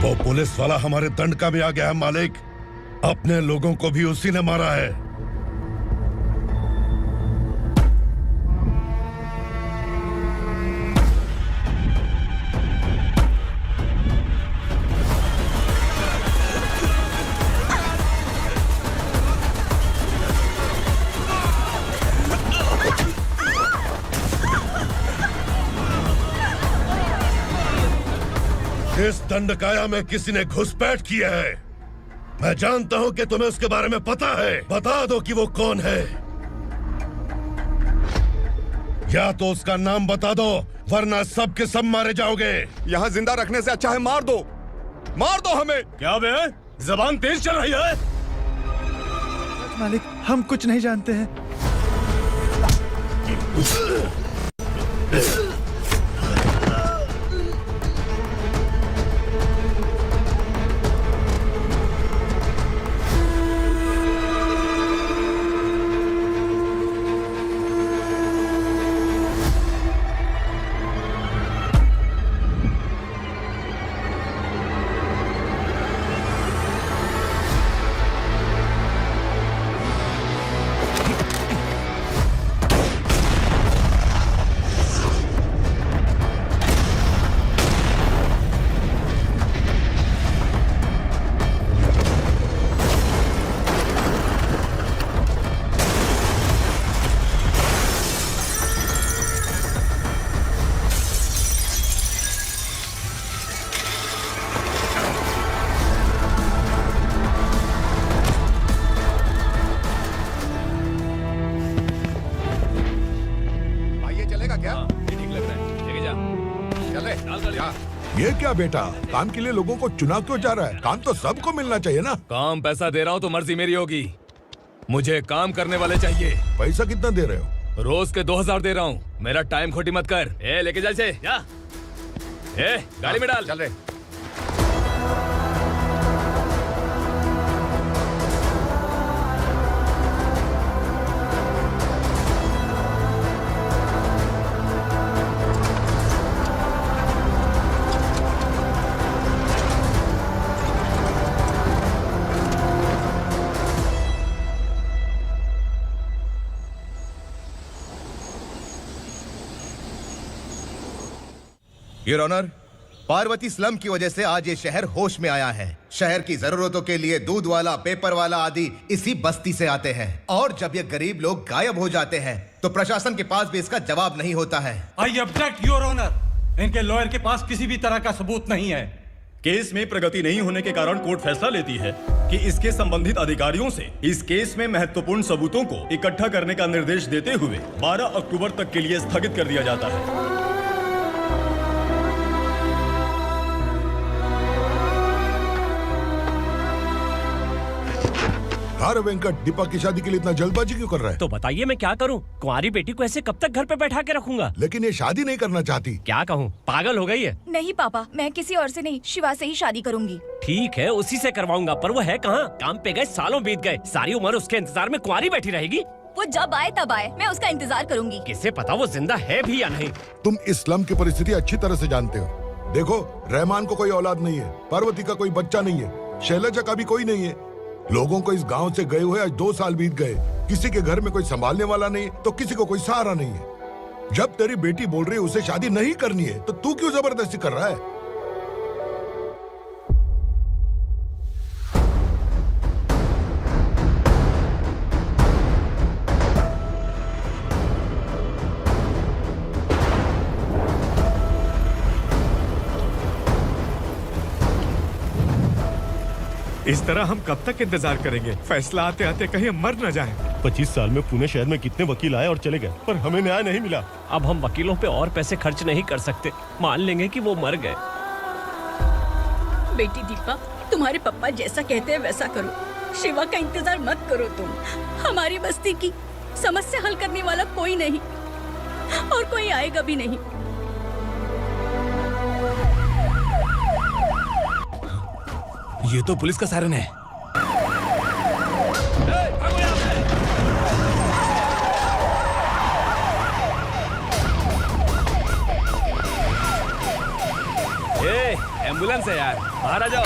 वो पुलिस वाला हमारे दंड का भी आ गया है मालिक। अपने लोगों को भी उसी ने मारा है। इस दंडकाया में किसी ने घुसपैठ किया है। मैं जानता हूं कि तुम्हें उसके बारे में पता है। बता दो कि वो कौन है, या तो उसका नाम बता दो, वरना सब के सब मारे जाओगे। यहाँ जिंदा रखने से अच्छा है मार दो हमें। क्या बे, जबान तेज चल रही है? मालिक, हम कुछ नहीं जानते हैं। ये क्या बेटा, काम के लिए लोगों को चुना क्यों जा रहा है? काम तो सबको मिलना चाहिए ना। काम पैसा दे रहा हूँ तो मर्जी मेरी होगी। मुझे काम करने वाले चाहिए। पैसा कितना दे रहे हो? रोज के 2000 दे रहा हूँ। मेरा टाइम खोटी मत कर। लेके चल से जा। गाड़ी में डाल। चल रहे। योर ऑनर, पार्वती स्लम की वजह से आज ये शहर होश में आया है। शहर की जरूरतों के लिए दूध वाला, पेपर वाला आदि इसी बस्ती से आते हैं, और जब ये गरीब लोग गायब हो जाते हैं तो प्रशासन के पास भी इसका जवाब नहीं होता है। I object your honour. इनके लॉयर के पास किसी भी तरह का सबूत नहीं है। केस में प्रगति नहीं होने के कारण कोर्ट फैसला लेती है कि इसके संबंधित अधिकारियों से इस केस में महत्वपूर्ण सबूतों को इकट्ठा करने का निर्देश देते हुए 12 अक्टूबर तक के लिए स्थगित कर दिया जाता है। अरे वेंकट, दीपा की शादी के लिए इतना जल्दबाजी क्यों कर रहा है? तो बताइए मैं क्या करूं? कुंवारी बेटी को ऐसे कब तक घर पे बैठा के रखूंगा? लेकिन ये शादी नहीं करना चाहती। क्या कहूं, पागल हो गई है? नहीं पापा, मैं किसी और से नहीं, शिवा से ही शादी करूंगी। ठीक है, उसी से करवाऊंगा, पर वो है कहाँ? काम पे गए, सालों बीत गए, सारी उम्र उसके इंतजार में कुंवारी बैठी रहेगी। वो जब आए तब आए, मैं उसका इंतजार करूंगी। किसे पता वो जिंदा है भी या नहीं। तुम इस्लाम की परिस्थिति अच्छी तरह से जानते हो। देखो, रहमान को कोई औलाद नहीं है, पार्वती का कोई बच्चा नहीं है, शैलजा का भी कोई नहीं है। लोगों को इस गांव से गए हुए आज 2 साल बीत गए। किसी के घर में कोई संभालने वाला नहीं, तो किसी को कोई सहारा नहीं है। जब तेरी बेटी बोल रही है उसे शादी नहीं करनी है, तो तू क्यों जबरदस्ती कर रहा है? इस तरह हम कब तक इंतजार करेंगे? फैसला आते आते कहीं हम मर न जाएं। 25 साल में पुणे शहर में कितने वकील आए और चले गए, पर हमें न्याय नहीं मिला। अब हम वकीलों पे और पैसे खर्च नहीं कर सकते। मान लेंगे कि वो मर गए। बेटी दीपा, तुम्हारे पापा जैसा कहते हैं वैसा करो। शिवा का इंतजार मत करो तुम। हमारी बस्ती की समस्या हल करने वाला कोई नहीं, और कोई आएगा भी नहीं। ये तो पुलिस का सायरन है। एम्बुलेंस है यार, बाहर आ जाओ।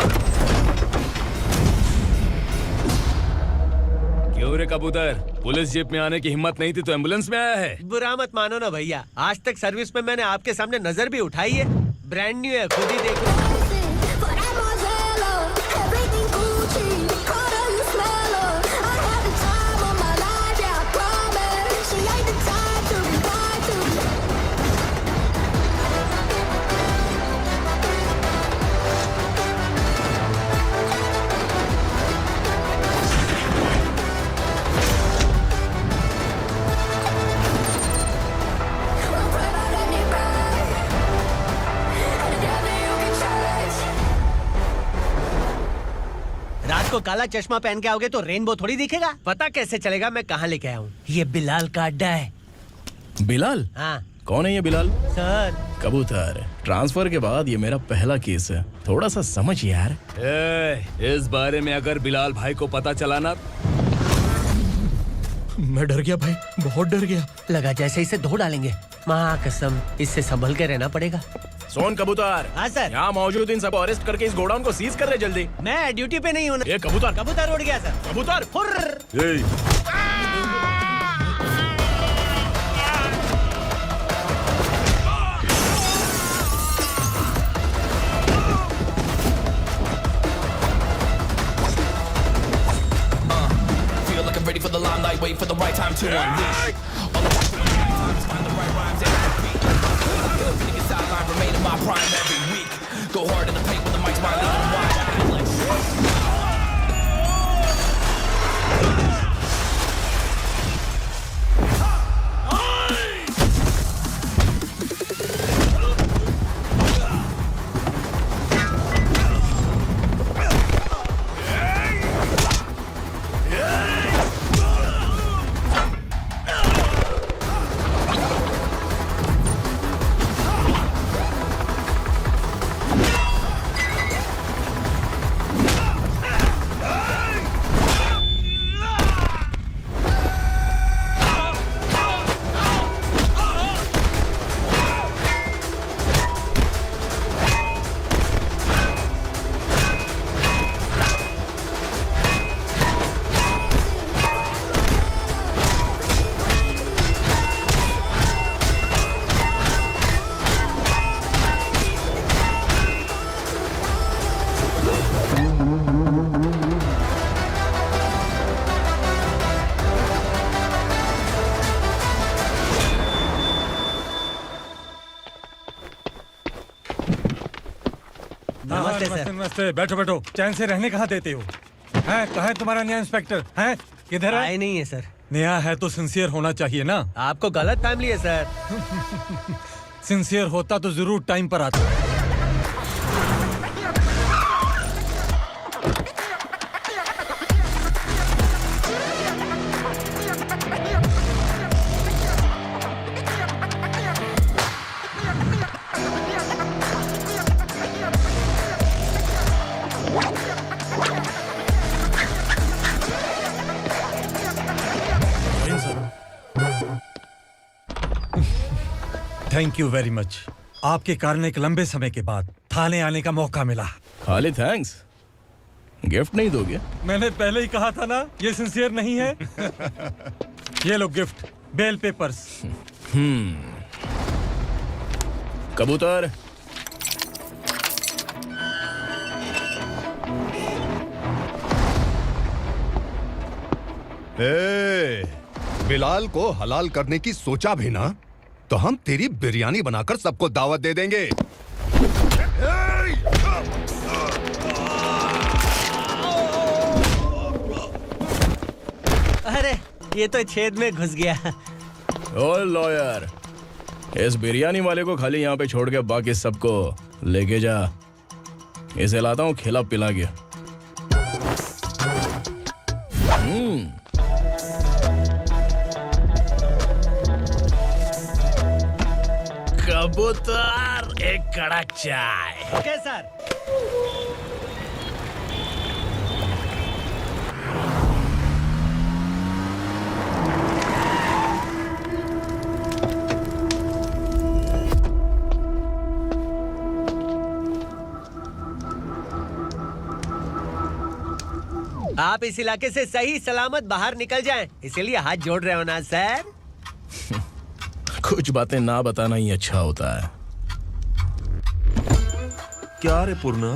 क्यों रे कबूतर, पुलिस जीप में आने की हिम्मत नहीं थी तो एम्बुलेंस में आया है? बुरा मत मानो ना भैया, आज तक सर्विस में मैंने आपके सामने नजर भी उठाई है। ब्रांड न्यू है, खुद ही देखो। रात को काला चश्मा पहन के आओगे तो रेनबो थोड़ी दिखेगा। पता कैसे चलेगा मैं कहाँ लेके आया हूँ? ये बिलाल का अड्डा है। बिलाल? हाँ। कौन है ये बिलाल? सर कबूतर, ट्रांसफर के बाद ये मेरा पहला केस है, थोड़ा सा समझ यार। इस बारे में अगर बिलाल भाई को पता चला ना, मैं डर गया भाई, बहुत डर गया। लगा जैसे इसे धो डालेंगे। माँ कसम, इससे संभल के रहना पड़ेगा। सोन कबूतर। हाँ सर। यहाँ मौजूद इन सबको अरेस्ट करके इस गोडाउन को सीज कर रहे जल्दी। मैं ड्यूटी पे नहीं हूँ। ये कबूतर। कबूतर उड़ गया सर। कबूतर। Ready for the limelight, wait for the right time to unleash. All the time, find the right rhymes and beat. Nigga sideline, remain in my prime every week. Go hard in the paint with the mic's my leading wide. नमस्ते नमस्ते, बैठो बैठो। चैन से रहने कहाँ देते हो? हैं कहाँ है तुम्हारा नया इंस्पेक्टर? हैं किधर है? आए नहीं है सर। नया है तो सिंसियर होना चाहिए ना। आपको गलत फैमिली है सर। सिंसियर होता तो जरूर टाइम पर आता। Thank you very much. आपके कारण एक लंबे समय के बाद थाने आने का मौका मिला। खाली थैंक्स, गिफ्ट नहीं दोगे? मैंने पहले ही कहा था ना, ये सिंसियर नहीं है। ये लो गिफ्ट, बेल पेपर्स। कबूतर, बिलाल को हलाल करने की सोचा भी ना, तो हम तेरी बिरयानी बनाकर सबको दावत दे देंगे। अरे ये तो छेद में घुस गया। ओ लॉयर, इस बिरयानी वाले को खाली यहाँ पे छोड़ के बाकी सबको लेके जा। इसे लाता हूँ खिला पिला के। कबूतर, एक कड़क चाय। Okay sir. आप इस इलाके से सही सलामत बाहर निकल जाएं, इसीलिए हाथ जोड़ रहे हो ना सर? कुछ बातें ना बताना ही अच्छा होता है। क्या रे पूर्णा,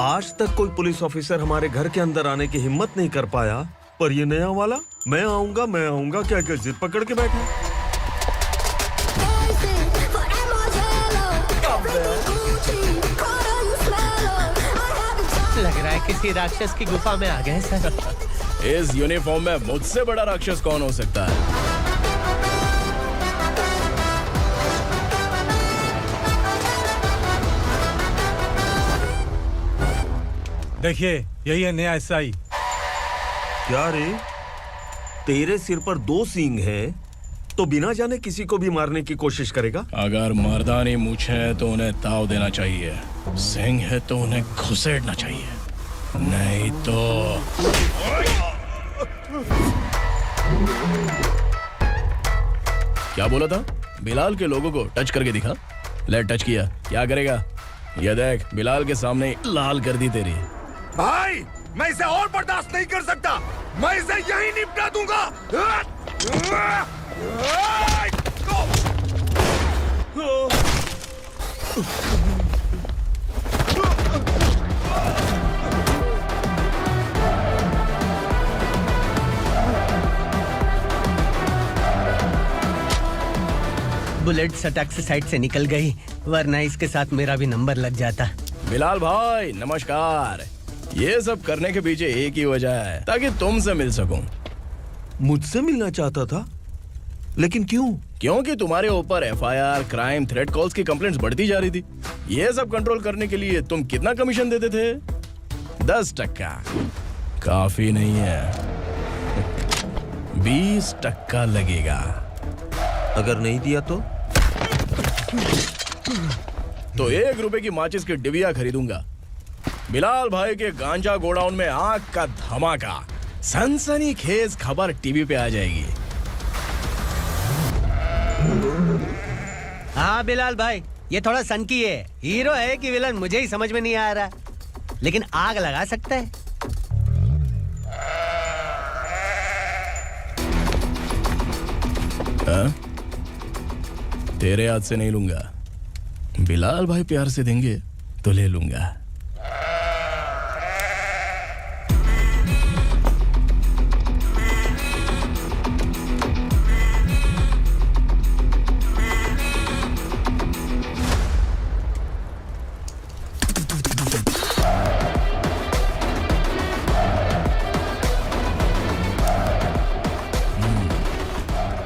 आज तक कोई पुलिस ऑफिसर हमारे घर के अंदर आने की हिम्मत नहीं कर पाया, पर ये नया वाला मैं आऊंगा क्या क्या जिद पकड़ के बैठा। लग रहा है किसी राक्षस की गुफा में आ गए सर। इस यूनिफॉर्म में मुझसे बड़ा राक्षस कौन हो सकता है? देखिए, यही है नया एसआई। क्या रे, तेरे सिर पर 2 सींग है तो बिना जाने किसी को भी मारने की कोशिश करेगा? अगर मर्दानी मूछें है तो उन्हें ताव देना चाहिए, सिंह है तो उन्हें घुसेड़ना चाहिए, नहीं तो। क्या बोला था? बिलाल के लोगों को टच करके दिखा। ले टच किया, क्या करेगा? ये देख, बिलाल के सामने लाल कर दी तेरी। भाई, मैं इसे और बर्दाश्त नहीं कर सकता, मैं इसे यहीं निपटा दूंगा। बुलेट सटक से साइड से निकल गई, वरना इसके साथ मेरा भी नंबर लग जाता। बिलाल भाई नमस्कार। ये सब करने के पीछे एक ही वजह है, ताकि तुमसे मिल सकूं। मुझसे मिलना चाहता था, लेकिन क्यों? क्योंकि तुम्हारे ऊपर एफआईआर, क्राइम, थ्रेट कॉल्स की कंप्लेंट्स बढ़ती जा रही थी। ये सब कंट्रोल करने के लिए तुम कितना कमीशन देते थे? 10%। काफी नहीं है, 20% लगेगा। अगर नहीं दिया तो 1 रुपए की माचिस की डिबिया खरीदूंगा। बिलाल भाई के गांजा गोडाउन में आग का धमाका, सनसनीखेज खबर टीवी पे आ जाएगी। हाँ बिलाल भाई, ये थोड़ा सनकी है, हीरो है कि विलन मुझे ही समझ में नहीं आ रहा, लेकिन आग लगा सकता है। तेरे हाथ से नहीं लूंगा, बिलाल भाई प्यार से देंगे तो ले लूंगा।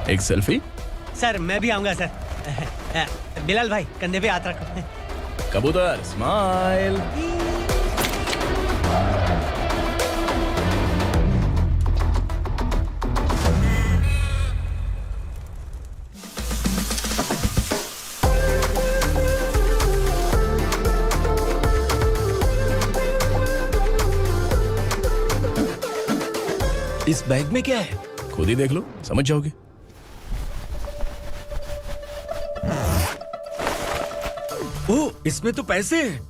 एक सेल्फी? सर मैं भी आऊंगा सर। बिलाल भाई कंधे पे हाथ रखो। कबूतर स्माइल। इस बैग में क्या है? खुद ही देख लो, समझ जाओगे। ओह, इसमें तो पैसे हैं।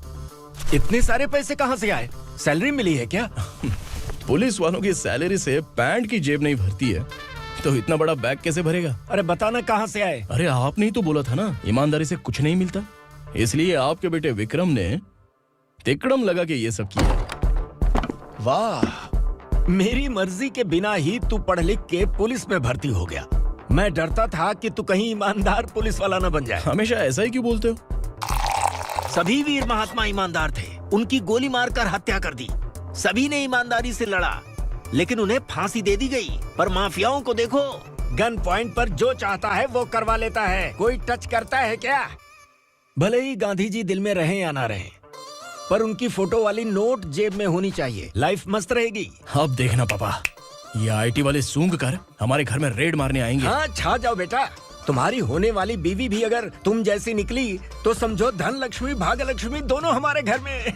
इतने सारे पैसे कहाँ से आए? सैलरी मिली है क्या? पुलिस वालों की सैलरी से पैंट की जेब नहीं भरती है, तो इतना बड़ा बैग कैसे भरेगा? अरे बताना कहाँ से आए? अरे आपने ही तो बोला था ना, ईमानदारी से कुछ नहीं मिलता, इसलिए आपके बेटे विक्रम ने तिकड़म लगा के ये सब किया। वाह, मेरी मर्जी के बिना ही तू पढ़ लिख के पुलिस में भर्ती हो गया। मैं डरता था कि तू कहीं ईमानदार पुलिस वाला न बन जाए। हमेशा ऐसा ही क्यों बोलते हो? सभी वीर महात्मा ईमानदार थे, उनकी गोली मारकर हत्या कर दी। सभी ने ईमानदारी से लड़ा, लेकिन उन्हें फांसी दे दी गई। पर माफियाओं को देखो, गन पॉइंट पर जो चाहता है वो करवा लेता है। कोई टच करता है क्या? भले ही गांधी जी दिल में रहे या ना रहे, पर उनकी फोटो वाली नोट जेब में होनी चाहिए। लाइफ मस्त रहेगी। अब देखना पापा, ये आईटी वाले सूंघ कर हमारे घर में रेड मारने आएंगे। हाँ, छा जाओ बेटा। तुम्हारी होने वाली बीवी भी अगर तुम जैसी निकली तो समझो धन लक्ष्मी भाग्य लक्ष्मी दोनों हमारे घर में।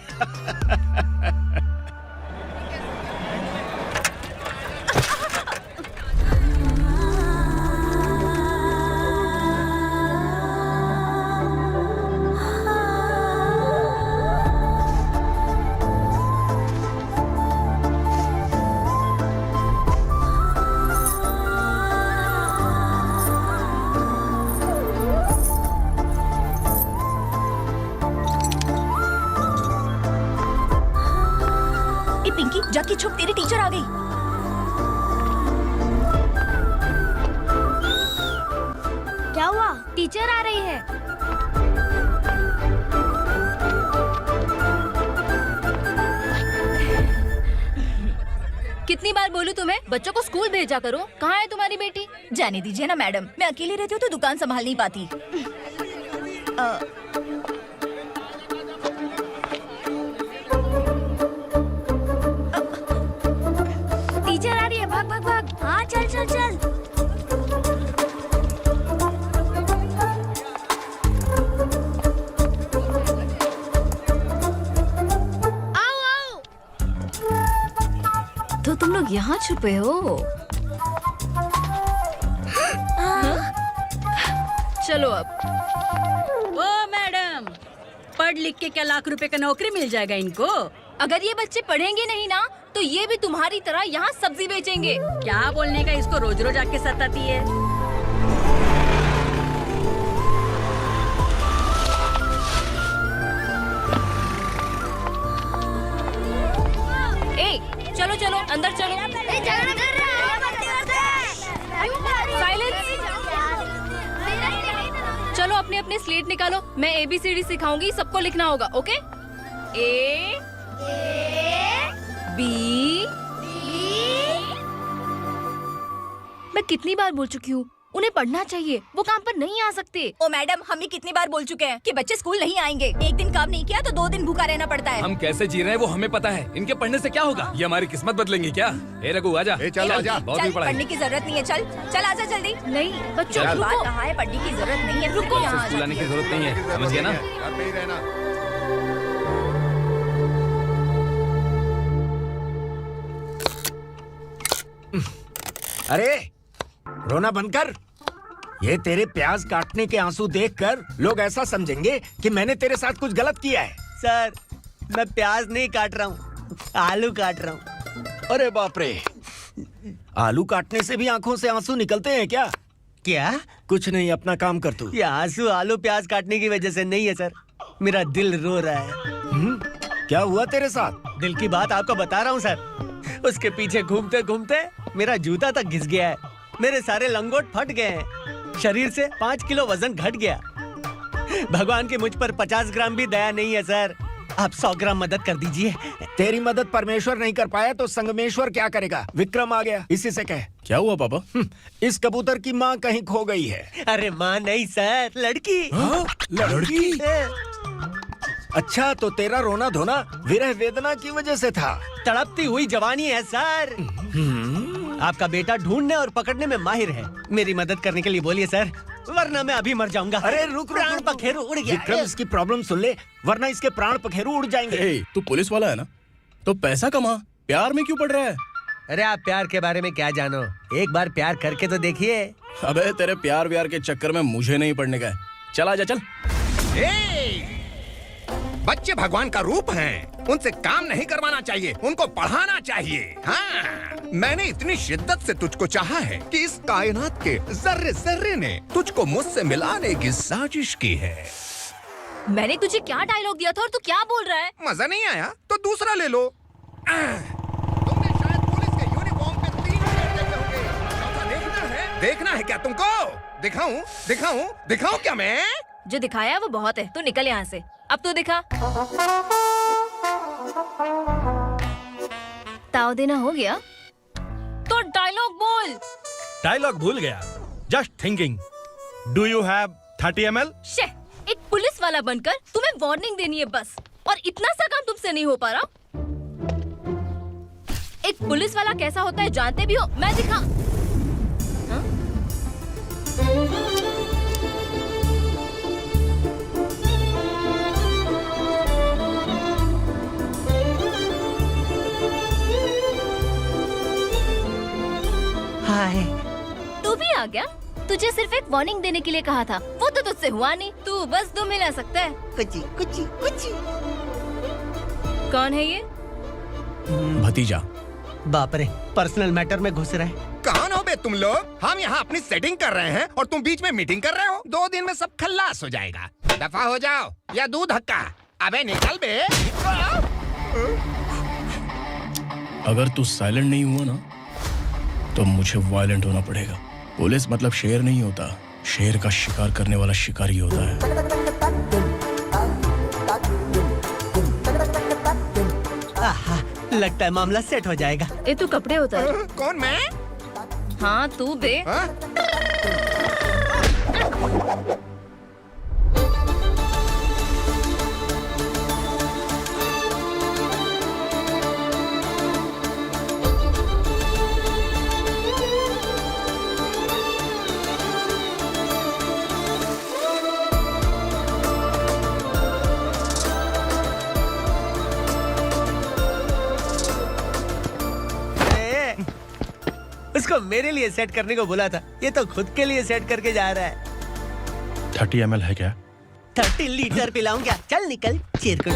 छुपकी छुप, तेरी टीचर आ गई। क्या हुआ? टीचर आ रही है। कितनी बार बोलूं तुम्हें, बच्चों को स्कूल भेजा करो। कहाँ है तुम्हारी बेटी? जाने दीजिए ना मैडम, मैं अकेली रहती हूँ तो दुकान संभाल नहीं पाती। टीचर आ रही है, भाग भाग भाग। हाँ चल चल चल। आओ आओ। तो तुम लोग यहाँ छुपे हो? चलो अब। ओ मैडम, पढ़ लिख के क्या लाख रुपए का नौकरी मिल जाएगा इनको? अगर ये बच्चे पढ़ेंगे नहीं ना तो ये भी तुम्हारी तरह यहाँ सब्जी बेचेंगे। क्या बोलने का, इसको रोज रोज आके सताती है। ए, चलो चलो अंदर चलो। चलो अपने अपने स्लेट निकालो, मैं ABCD सिखाऊंगी, सबको लिखना होगा। ओके? A B। मैं कितनी बार बोल चुकी हूँ, उन्हें पढ़ना चाहिए, वो काम पर नहीं आ सकते। ओ मैडम, हम भी कितनी बार बोल चुके हैं कि बच्चे स्कूल नहीं आएंगे। एक दिन काम नहीं किया तो 2 दिन भूखा रहना पड़ता है। हम कैसे जी रहे हैं वो हमें पता है, इनके पढ़ने से क्या होगा? ये हमारी किस्मत बदलेंगे क्या? ए रघु आजा। चल आजा। बहुत भी पढ़ाई। पढ़ने की जरूरत नहीं है, चल चल आजा जल्दी। नहीं बच्चों, चल। बात कहाँ है, पढ़ने की जरूरत नहीं है, रुको। यहाँ स्कूल आने की जरूरत नहीं है, समझ गया ना? घर में ही रहना। अरे रोना बंद कर। ये तेरे प्याज काटने के आंसू देखकर लोग ऐसा समझेंगे कि मैंने तेरे साथ कुछ गलत किया है। सर, मैं प्याज नहीं काट रहा हूँ, आलू काट रहा हूँ। अरे बाप रे, आलू काटने से भी आंखों से आंसू निकलते हैं क्या? क्या? कुछ नहीं, अपना काम कर तू। ये आंसू आलू प्याज काटने की वजह से नहीं है सर, मेरा दिल रो रहा है। क्या हुआ तेरे साथ? दिल की बात आपको बता रहा हूँ सर। उसके पीछे घूमते घूमते मेरा जूता तक घिस गया है, मेरे सारे लंगोट फट गए हैं, शरीर से 5 किलो वजन घट गया। भगवान की मुझ पर 50 ग्राम भी दया नहीं है सर, आप 100 ग्राम मदद कर दीजिए। तेरी मदद परमेश्वर नहीं कर पाया तो संगमेश्वर क्या करेगा? विक्रम आ गया, इसी से कह। क्या हुआ पापा? इस कबूतर की माँ कहीं खो गई है। अरे माँ नहीं सर, लड़की। लड़की? अच्छा, तो तेरा रोना धोना विरह वेदना की वजह से था। तड़पती हुई जवानी है सर। आपका बेटा ढूंढने और पकड़ने में माहिर है, मेरी मदद करने के लिए बोलिए सर, वरना मैं अभी मर जाऊंगा। अरे रुक, प्राण पखेरु उड़ गया। विक्रम, इसकी प्रॉब्लम सुन ले, वरना इसके प्राण पखेरु उड़ जाएंगे। तू पुलिस वाला है ना, तो पैसा कमा, प्यार में क्यों पड़ रहा है? अरे आप प्यार के बारे में क्या जानो, एक बार प्यार करके तो देखिए। अबे तेरे प्यार व्यार के चक्कर में मुझे नहीं पड़ने का है, चल आजा चल। बच्चे भगवान का रूप हैं, उनसे काम नहीं करवाना चाहिए, उनको पढ़ाना चाहिए। हाँ, मैंने इतनी शिद्दत से तुझको चाहा है कि इस कायनात के जर्रे जर्रे ने तुझको मुझसे मिलाने की साजिश की है। मैंने तुझे क्या डायलॉग दिया था और तू क्या बोल रहा है? मजा नहीं आया तो दूसरा ले लो। तुमने शायद पुलिस के यूनिफॉर्म पे 3 शेर देखे होंगे। चौथा देखना है क्या तुमको? दिखाऊं दिखाऊं दिखाऊं क्या मैं? जो दिखाया वो बहुत है, तू निकल यहाँ से। अब तो दिखा। ताव देना हो गया तो डायलॉग बोल। डायलॉग भूल गया। Just thinking, do you have 30 ml? शे, एक पुलिस वाला बनकर तुम्हें वार्निंग देनी है बस, और इतना सा काम तुमसे नहीं हो पा रहा। एक पुलिस वाला कैसा होता है जानते भी हो? मैं दिखा। हाँ? हाय, तू भी आ गया? तुझे सिर्फ एक वार्निंग देने के लिए कहा था, वो तो तुझसे हुआ नहीं। तू बस दुम हिला सकता है। कुची कुची कुची। कौन है ये? भतीजा। बाप रे, पर्सनल मैटर में घुस रहे। कौन हो बे तुम लोग? हम यहाँ अपनी सेटिंग कर रहे हैं और तुम बीच में मीटिंग कर रहे हो। 2 दिन में सब खल्लास हो जाएगा। दफा हो जाओ या दूध हक्का। अबे निकल बे। अगर तू साइलेंट नहीं हुआ ना तो मुझे वायलेंट होना पड़ेगा। पुलिस मतलब शेर नहीं होता, शेर का शिकार करने वाला शिकारी होता है। लगता है मामला सेट हो जाएगा। ए तू कपड़े उतार। कौन मैं? हाँ तू बे। उसको मेरे लिए सेट करने को बोला था, ये तो खुद के लिए सेट करके जा रहा है। 30 ml है क्या? 30 लीटर पिलाऊं क्या? चल निकल चिरकुट।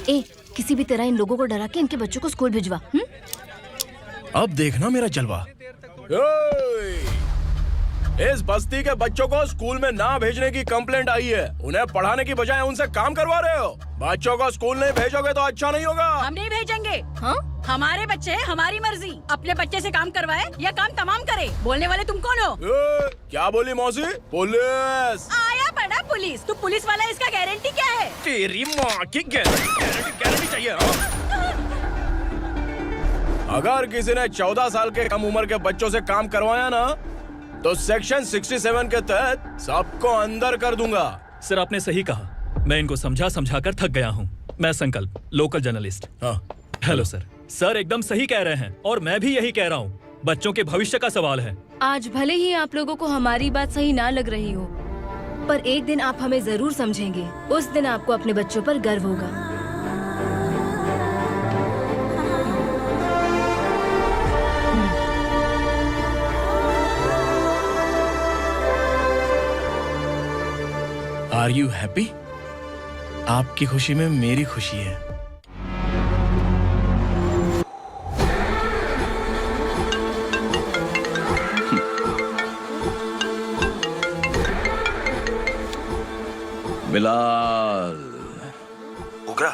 ए किसी भी तरह इन लोगों को डरा के इनके बच्चों को स्कूल भिजवा। अब देखना मेरा जलवा। इस बस्ती के बच्चों को स्कूल में ना भेजने की कंप्लेंट आई है। उन्हें पढ़ाने की बजाय उनसे काम करवा रहे हो। बच्चों को स्कूल नहीं भेजोगे तो अच्छा नहीं होगा। हम नहीं भेजेंगे। हाँ? हमारे बच्चे हमारी मर्जी। अपने बच्चे से काम करवाए या काम तमाम करे। बोलने वाले तुम कौन हो? क्या बोली मौसी? पुलिस आया पड़ा पुलिस। तू पुलिस वाला, इसका गारंटी क्या है? तेरी माँ की गारंटी चाहिए। अगर किसी ने 14 साल के कम उम्र के बच्चों से काम करवाया ना तो सेक्शन 67 के तहत सबको अंदर कर दूंगा। सर आपने सही कहा। मैं इनको समझा कर थक गया हूँ। मैं संकल्प, लोकल जर्नलिस्ट। हाँ। Hello sir. सर एकदम सही कह रहे हैं और मैं भी यही कह रहा हूँ। बच्चों के भविष्य का सवाल है। आज भले ही आप लोगों को हमारी बात सही ना लग रही हो, पर एक दिन आप हमें जरूर समझेंगे। उस दिन आपको अपने बच्चों पर गर्व होगा। Are you happy? आपकी खुशी में मेरी खुशी है। बिलाल। उगरा,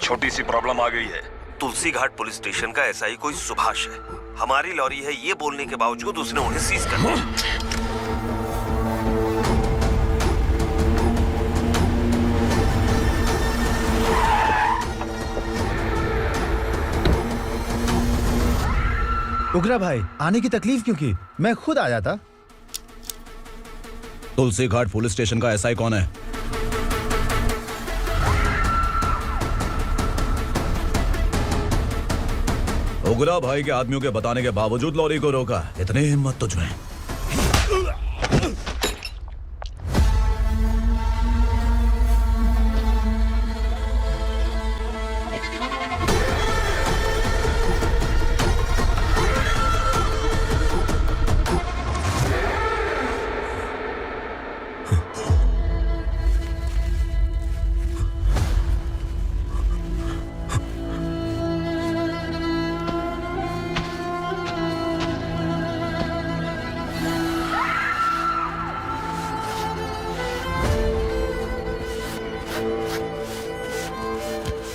छोटी सी प्रॉब्लम आ गई है। तुलसी घाट पुलिस स्टेशन का एसआई कोई सुभाष है। हमारी लॉरी है ये बोलने के बावजूद उसने उन्हें सीज कर दिया। उगरा भाई, आने की तकलीफ क्यों की? मैं खुद आ जाता। तुलसी घाट पुलिस स्टेशन का एसआई कौन है? उगरा भाई के आदमियों के बताने के बावजूद लॉरी को रोका। इतनी हिम्मत तुझमें?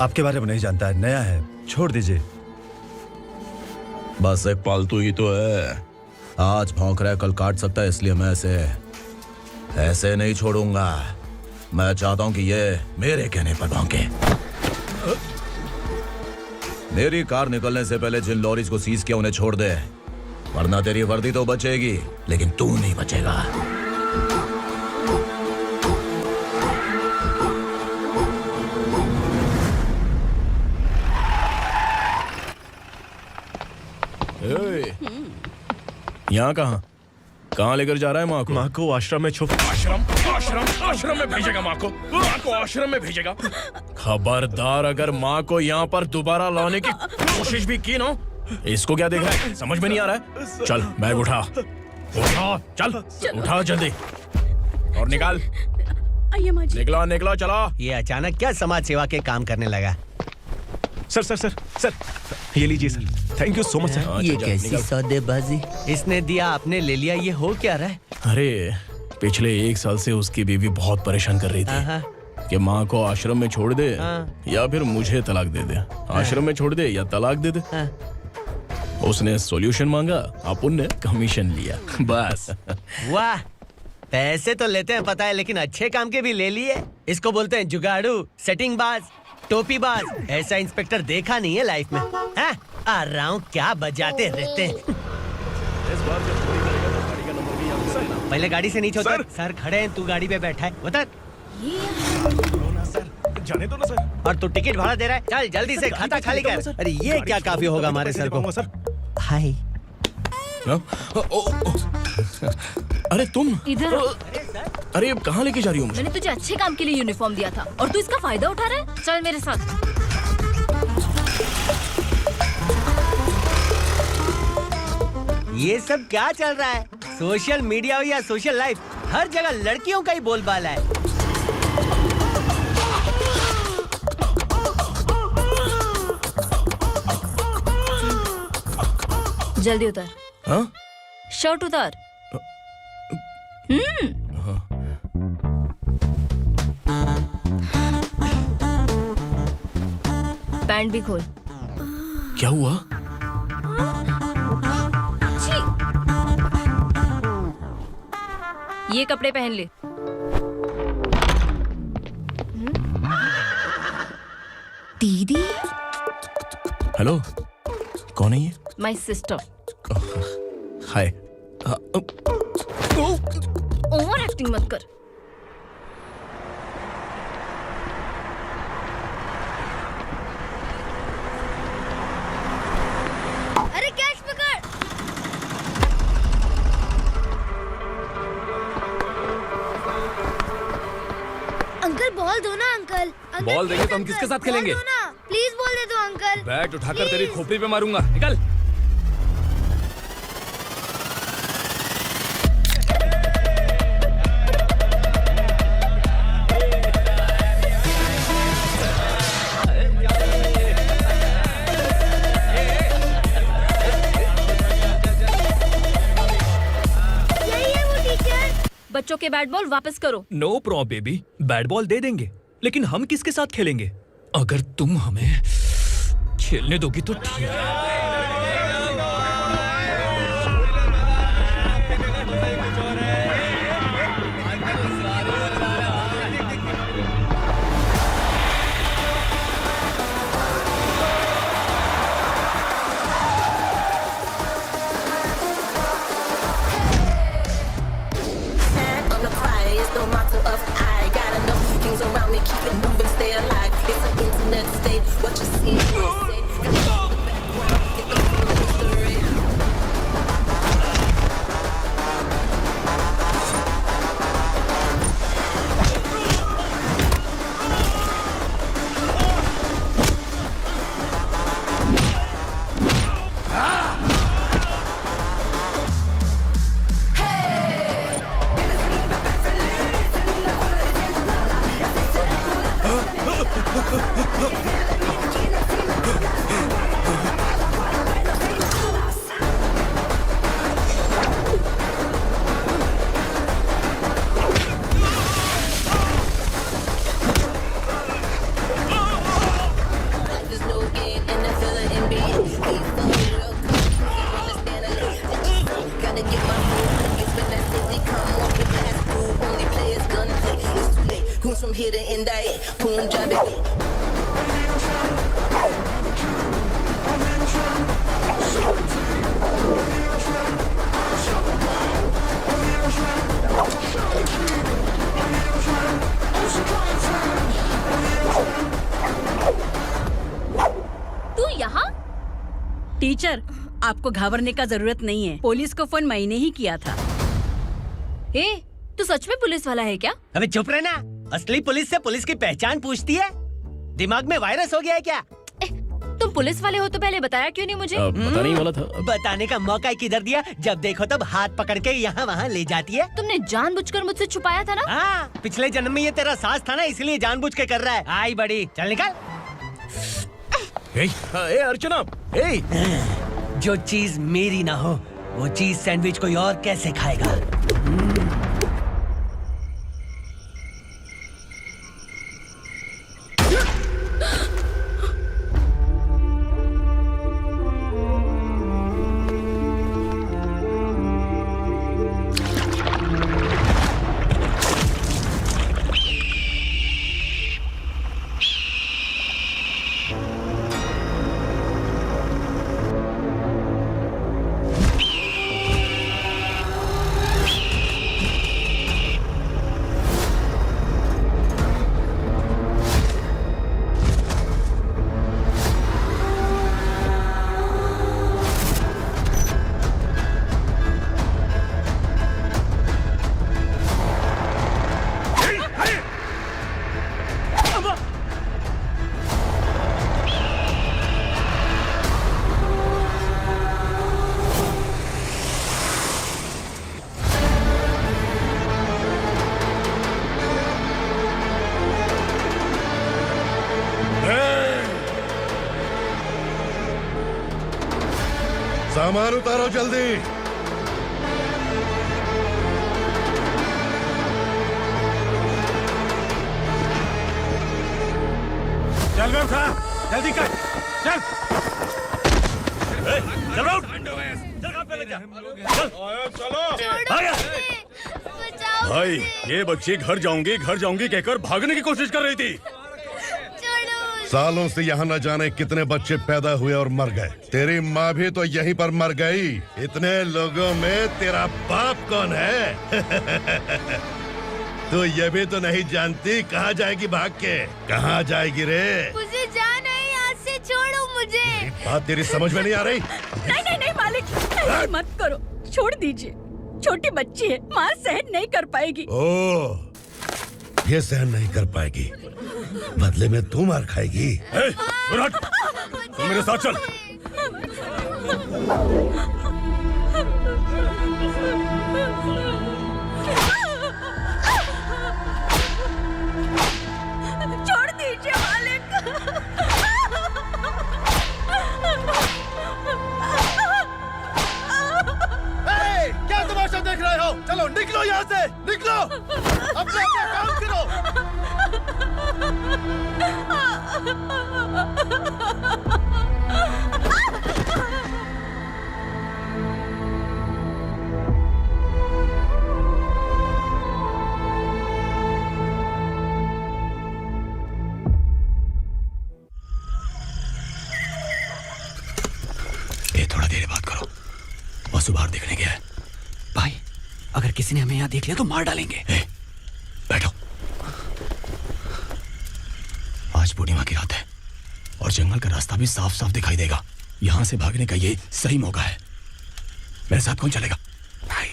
आपके बारे में नहीं जानता है, नया है, छोड़ दीजिए। बस एक पालतू ही तो है। आज भौंक रहा है, कल काट सकता है, इसलिए मैं ऐसे नहीं छोड़ूंगा। मैं चाहता हूं कि ये मेरे कहने पर भौंके। मेरी कार निकलने से पहले जिन लॉरीज को सीज किया उन्हें छोड़ दे, वरना तेरी वर्दी तो बचेगी लेकिन तू नहीं बचेगा। यहाँ कहाँ लेकर जा रहा है माँ को? माँ को आश्रम में छुप। आश्रम में भेजेगा माँ को आश्रम में भेजेगा। खबरदार अगर माँ को यहाँ पर दोबारा लाने की कोशिश भी की ना, इसको क्या देख रहा है? समझ में नहीं आ रहा है? चल बैग उठा, चल उठा जल्दी और निकाल। आइए माँ जी। निकलो चलो। ये अचानक क्या समाज सेवा के काम करने लगा? सर सर सर सर ये लीजिए sir, thank you so much sir. ये कैसी सौदेबाजी? इसने दिया आपने ले लिया, ये हो क्या रहा है? अरे पिछले 1 साल से उसकी बीवी बहुत परेशान कर रही थी कि माँ को आश्रम में छोड़ दे या फिर मुझे तलाक दे दे, आश्रम में छोड़ दे या तलाक दे दे। उसने सॉल्यूशन मांगा, अपन ने कमीशन लिया, बस। वाह, पैसे तो लेते हैं पता है, लेकिन अच्छे काम के भी ले लिए। इसको बोलते हैं जुगाड़ू, सेटिंग बाज, टोपी बाज। ऐसा इंस्पेक्टर देखा नहीं है लाइफ में। हाँ? आ रहा हूँ, क्या बजाते रहते हैं। पहले गाड़ी से नीचे उतर। सर खड़े हैं, तू गाड़ी पे बैठा है, उतर। जाने दो ना सर। और तू टिकट भाड़ा दे रहा है, चल जल्दी से खाता खाली कर। अरे ये क्या काफी होगा हमारे सर को। हाय। अरे तुम इधर। अरे अब कहाँ लेके जा रही हो मुझे? मैंने तुझे अच्छे काम के लिए यूनिफॉर्म दिया था और तू इसका फायदा उठा रहा है। चल मेरे साथ। ये सब क्या चल रहा है? सोशल मीडिया हो या सोशल लाइफ, हर जगह लड़कियों का ही बोलबाला है। जल्दी उतर। हाँ? शर्ट उतार। पैंट भी खोल। क्या हुआ? ये कपड़े पहन ले। दीदी। हेलो, कौन है ये? My sister. Hi. Over acting मत कर। अरे कैच पकड़। अंकल बॉल दो ना अंकल। बॉल देंगे तो हम किसके साथ खेलेंगे? प्लीज बॉल दे दो अंकल। बैट उठाकर तेरी खोपड़ी पे मारूंगा, निकल। बच्चों के बैट बॉल वापस करो। No problem baby, bat ball दे देंगे, लेकिन हम किसके साथ खेलेंगे? अगर तुम हमें खेलने दोगी तो ठीक है। From here to end it, Punjabi. तू यहाँ? टीचर, आपको घबराने का जरूरत नहीं है। पुलिस को फोन मैंने ही किया था। ए, तू सच में पुलिस वाला है क्या? अबे चुप रहना। असली पुलिस से पुलिस की पहचान पूछती है? दिमाग में वायरस हो गया है क्या? तुम पुलिस वाले हो तो पहले बताया क्यों नहीं मुझे? बताने ही वाला था। बताने का मौका किधर दिया? जब देखो तब हाथ पकड़ के यहाँ वहाँ ले जाती है। तुमने जानबूझकर मुझसे छुपाया था ना? हाँ, पिछले जन्म में ये तेरा सास था ना, इसलिए जानबूझ के कर रहा है। आई बड़ी, चल निकल। ए अर्चना, ए जो चीज मेरी ना हो वो चीज सैंडविच कोई और कैसे खाएगा? सामान उतारो जल्दी। चल बे उठा, जल्दी कर, चल। चल राउट, भाई ये बच्ची घर जाऊंगी कहकर भागने की कोशिश कर रही थी। सालों से यहाँ न जाने कितने बच्चे पैदा हुए और मर गए। तेरी माँ भी तो यहीं पर मर गई। इतने लोगों में तेरा बाप कौन है? तू ये भी तो नहीं जानती कहाँ जाएगी भाग के? कहाँ जाएगी रे? मुझे जाना है, यहाँ से छोड़ो मुझे। बात तेरी समझ में नहीं आ रही? नहीं नहीं मालिक, ऐसे मत करो, छोड़ दीजिए। छोटी बच्ची है, मार सहन नहीं कर पाएगी। ओह, ये सहन नहीं कर पाएगी, बदले में तू मार खाएगी। तू मेरे साथ चल। छोड़ दीजिए मालिक। क्या तमाशा देख रहे हो? चलो निकलो यहाँ से, निकलो। अपना काम करो। ये थोड़ा देर बात करो, वसु बाहर देखने गया है। भाई, अगर किसी ने हमें यहाँ देख लिया तो मार डालेंगे। बैठो। आज पूर्णिमा की रात है और जंगल का रास्ता भी साफ साफ दिखाई देगा। यहाँ से भागने का ये सही मौका है। मेरे साथ कौन चलेगा? भाई,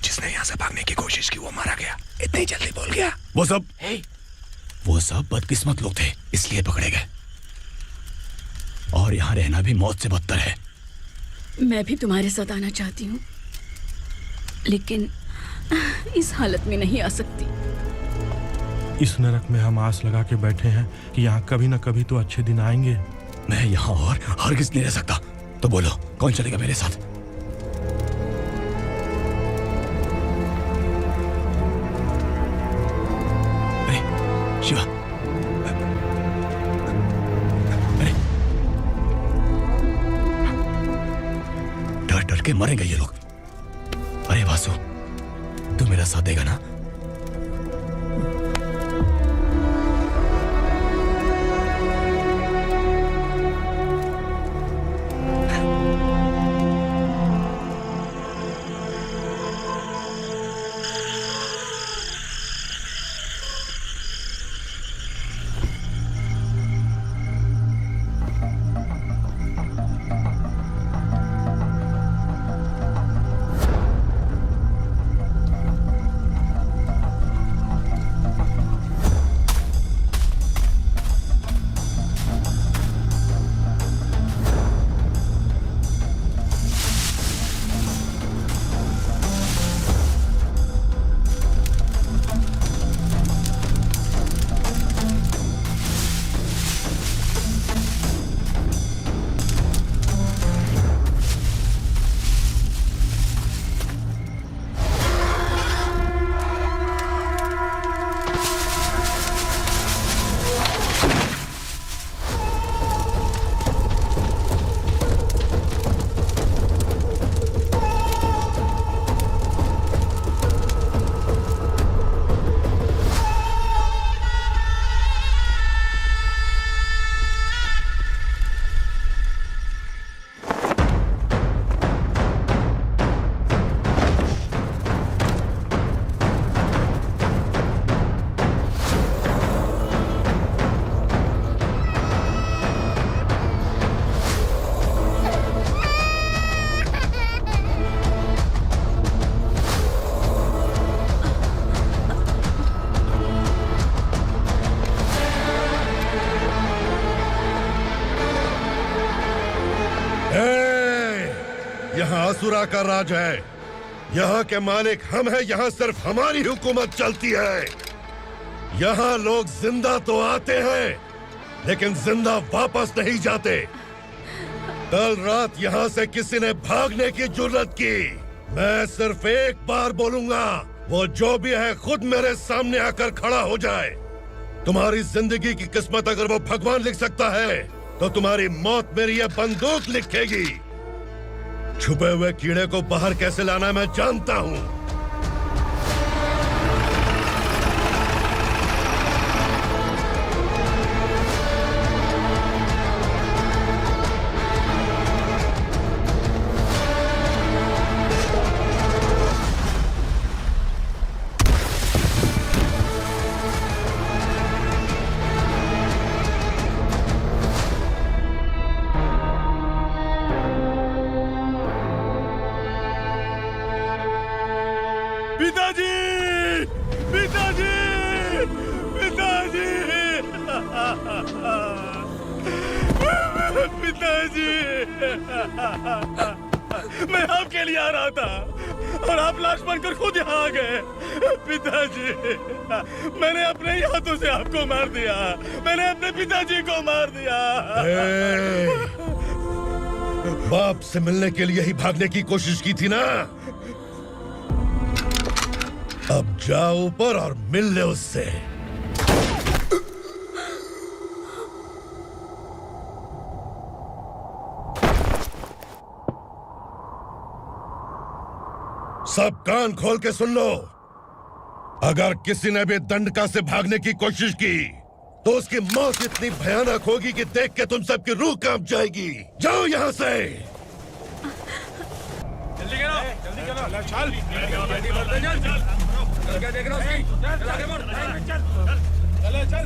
जिसने यहाँ से भागने की कोशिश की वो मारा गया। इतनी जल्दी बोल गया। वो सब बदकिस्मत लोग थे, इसलिए पकड़े गए। और यहाँ रहना भी मौत से बदतर है। मैं भी तुम्हारे साथ आना चाहती हूँ, लेकिन इस हालत में नहीं आ सकती। इस नरक में हम आस लगा के बैठे हैं कि यहाँ कभी न कभी तो अच्छे दिन आएंगे। मैं यहाँ और हरगिज़ नहीं रह सकता। तो बोलो, कौन चलेगा मेरे साथ? अरे शिवा, अरे डर डर के मरेंगे ये लोग। अरे वासु, तू मेरा साथ देगा ना? यहाँ असुरा का राज है। यहाँ के मालिक हम हैं, यहाँ सिर्फ हमारी हुकूमत चलती है। यहाँ लोग जिंदा तो आते हैं, लेकिन जिंदा वापस नहीं जाते। कल रात यहाँ से किसी ने भागने की जुर्रत की, मैं सिर्फ एक बार बोलूंगा, वो जो भी है खुद मेरे सामने आकर खड़ा हो जाए। तुम्हारी जिंदगी की किस्मत अगर वो भगवान लिख सकता है, तो तुम्हारी मौत मेरी ये बंदूक लिखेगी। छुपे हुए कीड़े को बाहर कैसे लाना मैं जानता हूँ। मैं आपके लिए आ रहा था और आप लाश बनकर खुद यहाँ आ गए। पिताजी, मैंने अपने ही हाथों से आपको मार दिया। मैंने अपने पिताजी को मार दिया। बाप से मिलने के लिए ही भागने की कोशिश की थी ना? अब जाओ ऊपर और मिल ले उससे। सब कान खोल के सुन लो। अगर किसी ने भी दंडका से भागने की कोशिश की, तो उसकी मौत इतनी भयानक होगी कि देख के तुम सबकी रूह कांप जाएगी। जाओ यहाँ से। जल्दी करो, जल्दी करो, चल। क्या देख रहा हूँ? चल आगे बढ़, चल, चल, चल।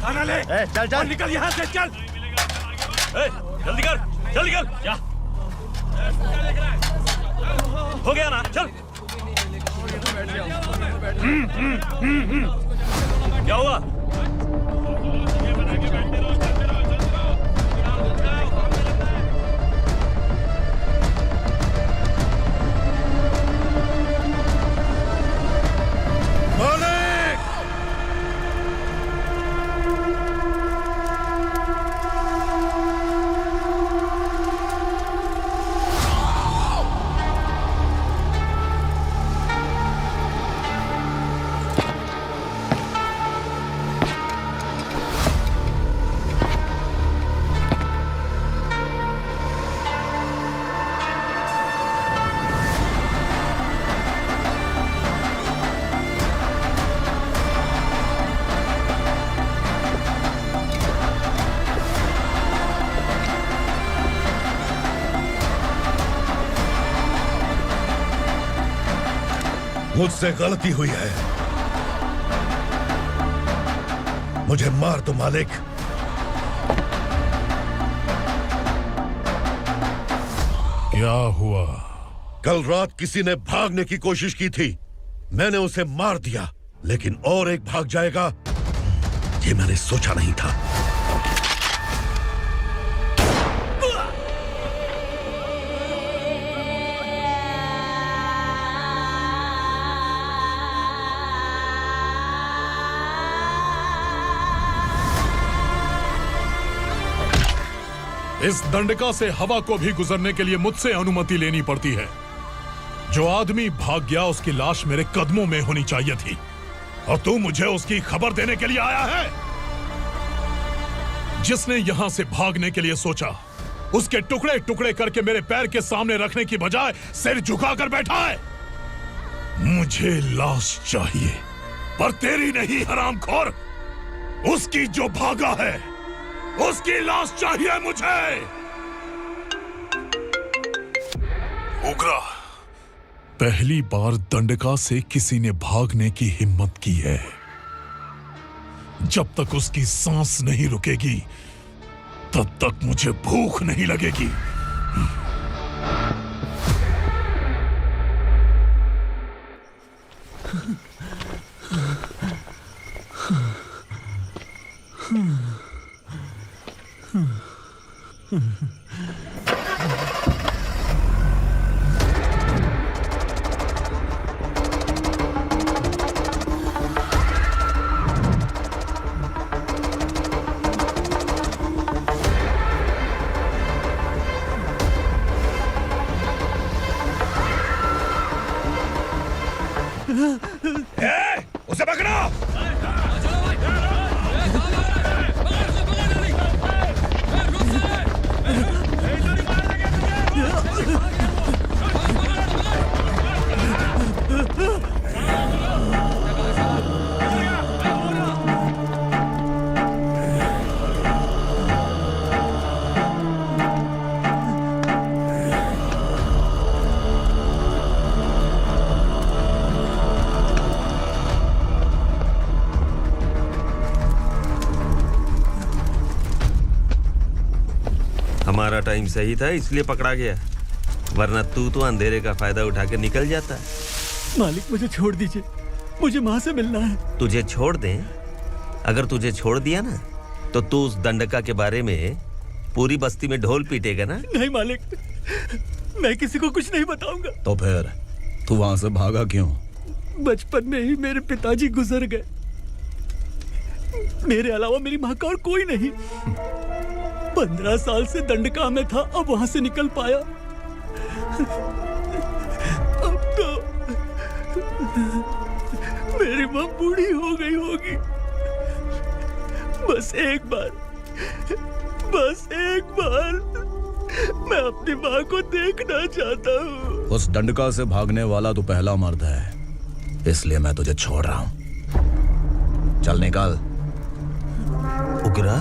खाना ले। चल चल, निकल यहाँ से, चल। जल्दी कर, जल्दी कर, जा। हो गया ना, चल। क्या हुआ? मुझसे गलती हुई है, मुझे मार दो मालिक। क्या हुआ? कल रात किसी ने भागने की कोशिश की थी, मैंने उसे मार दिया, लेकिन और एक भाग जाएगा, ये मैंने सोचा नहीं था। इस दंडका से हवा को भी गुजरने के लिए मुझसे अनुमति लेनी पड़ती है। जो आदमी भाग गया उसकी लाश मेरे कदमों में होनी चाहिए थी, और तू मुझे उसकी खबर देने के लिए आया है। जिसने यहां से भागने के लिए सोचा, उसके टुकड़े टुकड़े करके मेरे पैर के सामने रखने की बजाय सिर झुकाकर बैठा है। मुझे लाश चाहिए, पर तेरी नहीं हरामखोर, उसकी जो भागा है उसकी लाश चाहिए मुझे। उग्रा, पहली बार दंडका से किसी ने भागने की हिम्मत की है। जब तक उसकी सांस नहीं रुकेगी, तब तक मुझे भूख नहीं लगेगी। उसे पकड़ो। हमारा टाइम सही था इसलिए पकड़ा गया, वरना तू तो अंधेरे का फायदा उठा के निकल जाता। मालिक मुझे छोड़ दीजिए, मुझे माँ से मिलना है। तुझे छोड़ दें? अगर तुझे छोड़ दिया ना तो तू उस दंडका के बारे में पूरी बस्ती में ढोल पीटेगा ना। नहीं मालिक, मैं किसी को कुछ नहीं बताऊंगा। तो फिर तू वहां से भागा क्यों? बचपन में ही मेरे पिताजी गुजर गए, मेरे अलावा मेरी माँ का और कोई नहीं। 15 साल से दंडका में था, अब वहां से निकल पाया। अब तो मेरी माँ बूढ़ी हो गई होगी। बस एक बार मैं अपनी माँ को देखना चाहता हूँ। उस दंडका से भागने वाला तू पहला मर्द है, इसलिए मैं तुझे छोड़ रहा हूँ। चल निकल। उग्रा?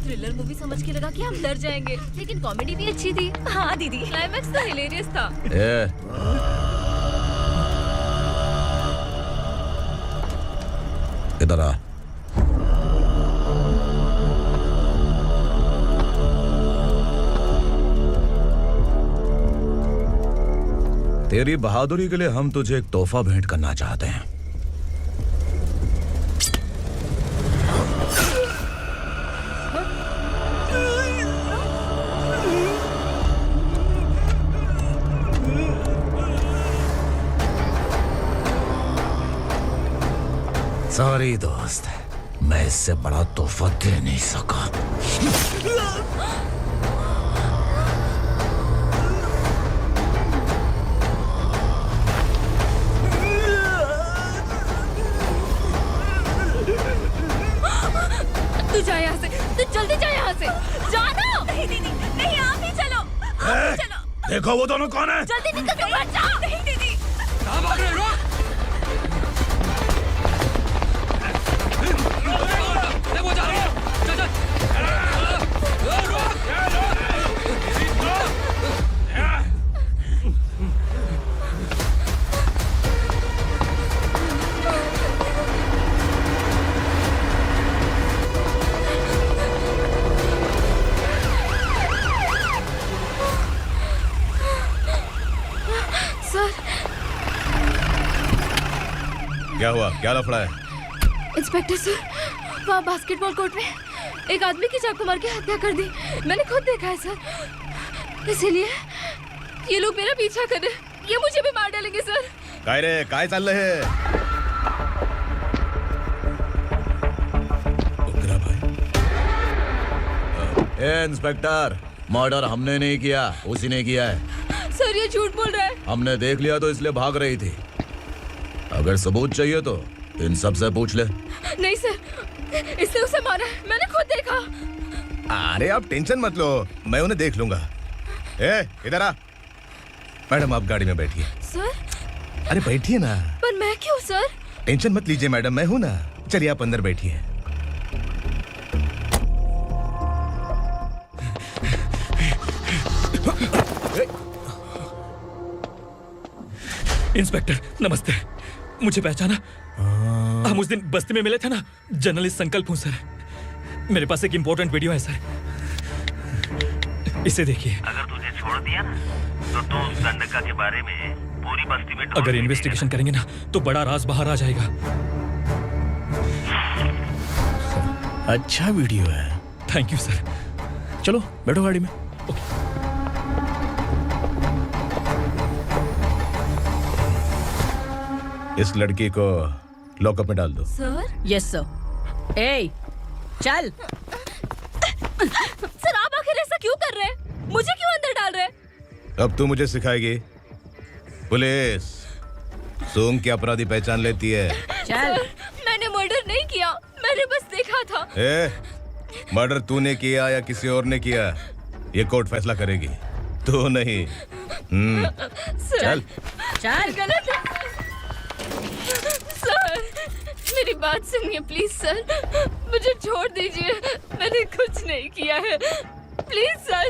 थ्रिलर मूवी समझ के लगा कि हम डर जाएंगे, लेकिन कॉमेडी भी अच्छी थी। हाँ दीदी, क्लाइमैक्स तो हिलेरियस था। इधर आ। तेरी बहादुरी के लिए हम तुझे एक तोहफा भेंट करना चाहते हैं। सॉरी दोस्त, मैं इससे बड़ा तोहफा दे नहीं सका। तू जा यहाँ से, तू जल्दी जा यहाँ से। जाना। नहीं दीदी, नहीं, आप ही चलो, आप ही चलो। देखो वो दोनों कौन है? जल्दी निकल के मत जाओ। नहीं दीदी। कहाँ भाग रहे हो? क्या हुआ? क्या लफड़ा है? इंस्पेक्टर सर, वहाँ बास्केटबॉल कोर्ट में एक आदमी की चाकू मार के हत्या कर दी। मैंने खुद देखा है सर, इसीलिए ये लोग मेरा पीछा कर रहे, ये मुझे भी मार डालेंगे सर। काय रे, काय चाललंय हे? ए इंस्पेक्टर, मर्डर हमने नहीं किया, उसी ने किया है। सर ये झूठ बोल रहा है। हमने देख लिया तो इसलिए भाग रही थी। अगर सबूत चाहिए तो इन सब से पूछ ले। नहीं सर, इसने उसे मारा है, मैंने खुद देखा। अरे आप टेंशन मत लो, मैं उन्हें देख लूंगा। ए, इधर आ। मैडम आप गाड़ी में बैठिए। सर? अरे बैठिए ना। पर मैं क्यों सर? टेंशन मत लीजिए मैडम, मैं हूं ना। चलिए आप अंदर बैठिए। इंस्पेक्टर नमस्ते, मुझे पहचाना? हम उस दिन बस्ती में मिले थे ना। जर्नलिस्ट संकल्प हूँ सर, मेरे पास एक इम्पोर्टेंट वीडियो है सर, इसे देखिए। अगर तुझे छोड़ दिया ना तो तू उस दंडका के बारे में पूरी बस्ती में अगर इन्वेस्टिगेशन करेंगे ना तो बड़ा राज बाहर आ जाएगा। अच्छा वीडियो है। Thank you sir. चलो बैठो गाड़ी में। इस लड़की को लॉकअप में डाल दो। सर? Yes sir. ए चल। सर आप आखिर ऐसा क्यों कर रहे हैं? मुझे क्यों अंदर डाल रहे हैं? अब तू मुझे सिखाएगी? पुलिस सोंग की अपराधी पहचान लेती है। चल। मैंने मर्डर नहीं किया, मैंने बस देखा था। मर्डर तूने किया या किसी और ने किया, ये कोर्ट फैसला करेगी, तू नहीं। सर, चल। गलत है सर, मेरी बात सुनिए प्लीज सर, मुझे छोड़ दीजिए, मैंने कुछ नहीं किया है, please sir.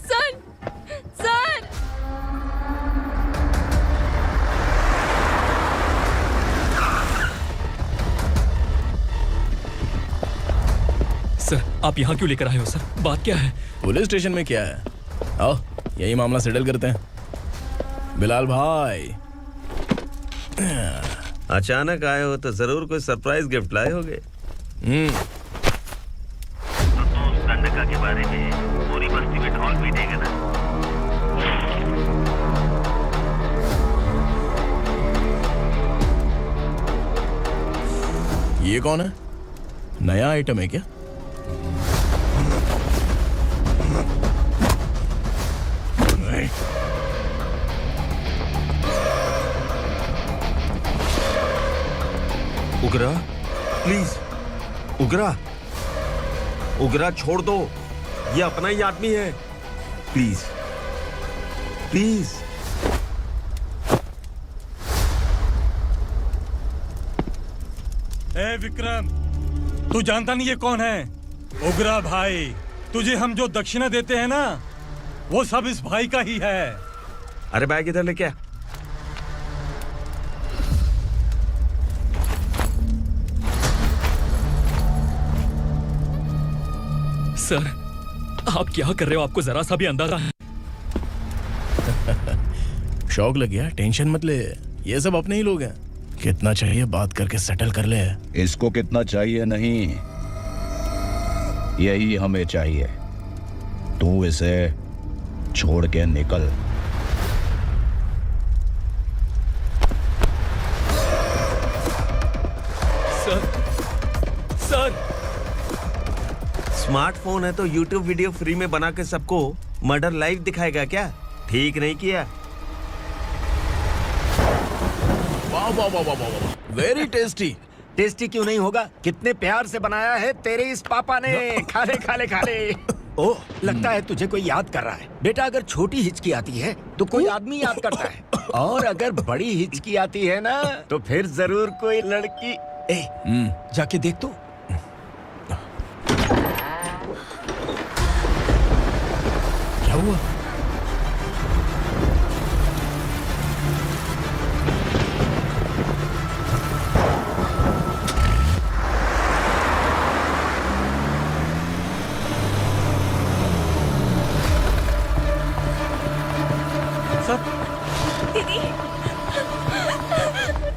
Sir sir sir आप यहाँ क्यों लेकर आए हो सर? बात क्या है? पुलिस स्टेशन में क्या है? आओ यही मामला सेटल करते हैं। बिलाल भाई अचानक आए हो तो जरूर कोई सरप्राइज गिफ्ट लाए होगे। तो उस दंडका के बारे में पूरी बस्ती में ढोल पीटेगा ना। ये कौन है? नया आइटम है क्या? उगरा प्लीज, उगरा उगरा छोड़ दो, ये अपना ही आदमी है, प्लीज प्लीज। ए विक्रम, तू जानता नहीं ये कौन है? उगरा भाई। तुझे हम जो दक्षिणा देते हैं ना, वो सब इस भाई का ही है। अरे बैग इधर लेके आ। सर आप क्या कर रहे हो? आपको जरा सा भी अंदाजा है? शौक लग गया? टेंशन मत ले, ये सब अपने ही लोग हैं। कितना चाहिए बात करके सेटल कर ले। इसको कितना चाहिए नहीं, यही हमें चाहिए। तू इसे छोड़ के निकल। सर स्मार्टफोन है तो YouTube वीडियो फ्री में बना के सबको मर्डर लाइव दिखाएगा क्या? ठीक नहीं किया। वाह वाह वाह वाह वाह, वेरी टेस्टी। टेस्टी क्यों नहीं होगा? कितने प्यार से बनाया है तेरे इस पापा ने। खा ले खा ले खा ले। ओह, लगता है तुझे कोई याद कर रहा है। बेटा अगर छोटी हिचकी आती है तो कोई आदमी याद करता है, और अगर बड़ी हिचकी आती है ना तो फिर जरूर कोई लड़की। जाके देख तो। क्या हुआ? दीदी,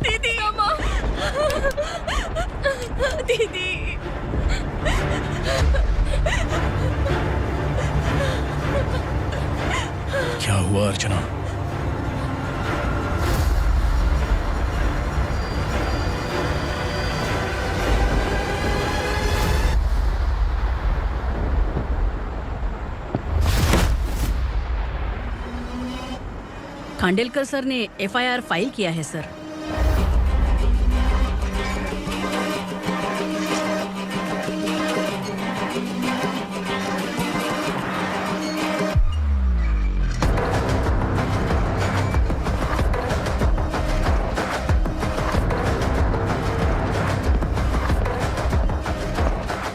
दीदी, अम्मा, दीदी। क्या हुआ अर्चना? खांडेलकर सर ने FIR फाइल किया है सर।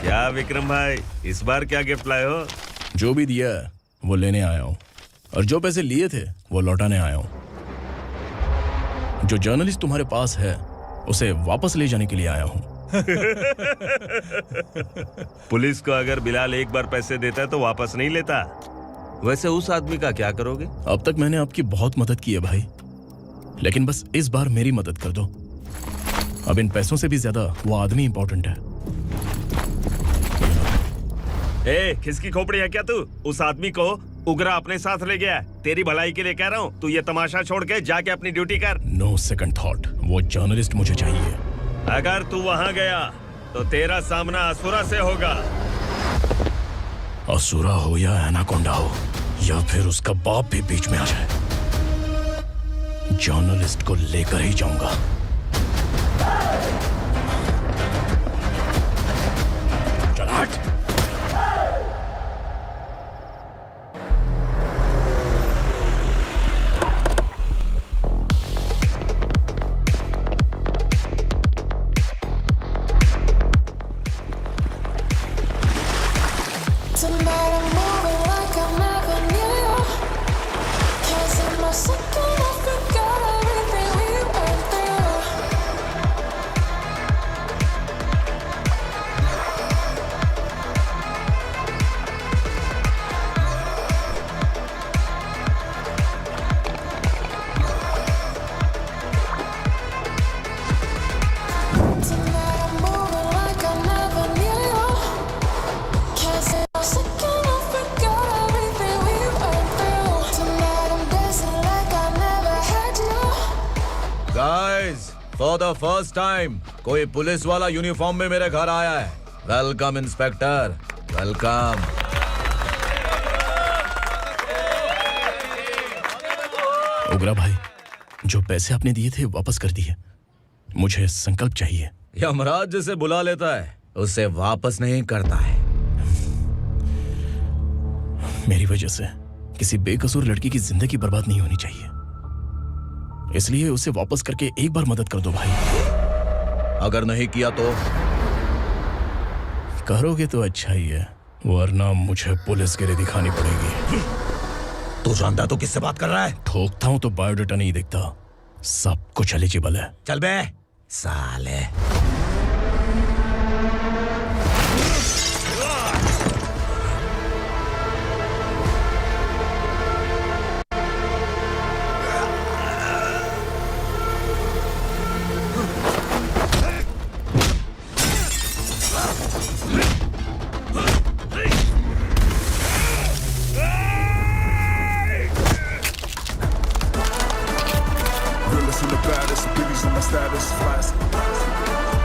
क्या विक्रम भाई, इस बार क्या गिफ्ट लाए हो? जो भी दिया है वो लेने आया हूँ, और जो पैसे लिए थे वो लौटाने आया हूँ। जो जर्नलिस्ट तुम्हारे पास है उसे वापस ले जाने के लिए आया हूँ। पुलिस को अगर बिलाल एक बार पैसे देता है तो वापस नहीं लेता। वैसे उस आदमी का क्या करोगे? अब तक मैंने आपकी बहुत मदद की है भाई, लेकिन बस इस बार मेरी मदद कर दो। अब इन पैसों से भी ज्यादा वो आदमी इंपॉर्टेंट है। ए, किसकी खोपड़ी है क्या तू? उस आदमी को उग्रा अपने साथ ले गया। तेरी भलाई के लिए कह रहा हूँ, तू ये तमाशा छोड़ के जाके अपनी ड्यूटी कर। नो सेकंड थॉट, वो जर्नलिस्ट मुझे चाहिए। अगर तू वहाँ गया तो तेरा सामना असुरा से होगा। असुरा हो या एनाकोंडा हो या फिर उसका बाप भी बीच में आ जाए, जर्नलिस्ट को लेकर ही जाऊंगा। चल हट। फॉर द फर्स्ट टाइम कोई पुलिस वाला यूनिफॉर्म में मेरे घर आया है। Welcome inspector, welcome. उग्रा भाई, जो पैसे आपने दिए थे वापस कर दिए। मुझे संकल्प चाहिए। यमराज जिसे बुला लेता है उसे वापस नहीं करता है। मेरी वजह से किसी बेकसूर लड़की की जिंदगी बर्बाद नहीं होनी चाहिए, इसलिए उसे वापस करके एक बार मदद कर दो भाई। अगर नहीं किया तो? करोगे तो अच्छा ही है, वरना मुझे पुलिसगिरी दिखानी पड़ेगी। तू जानता तो किससे बात कर रहा है? ठोकता हूं तो बायोडाटा नहीं दिखता, सब कुछ एलिजिबल है। चल बे साले। Realest and the baddest, biggies on my status, flash.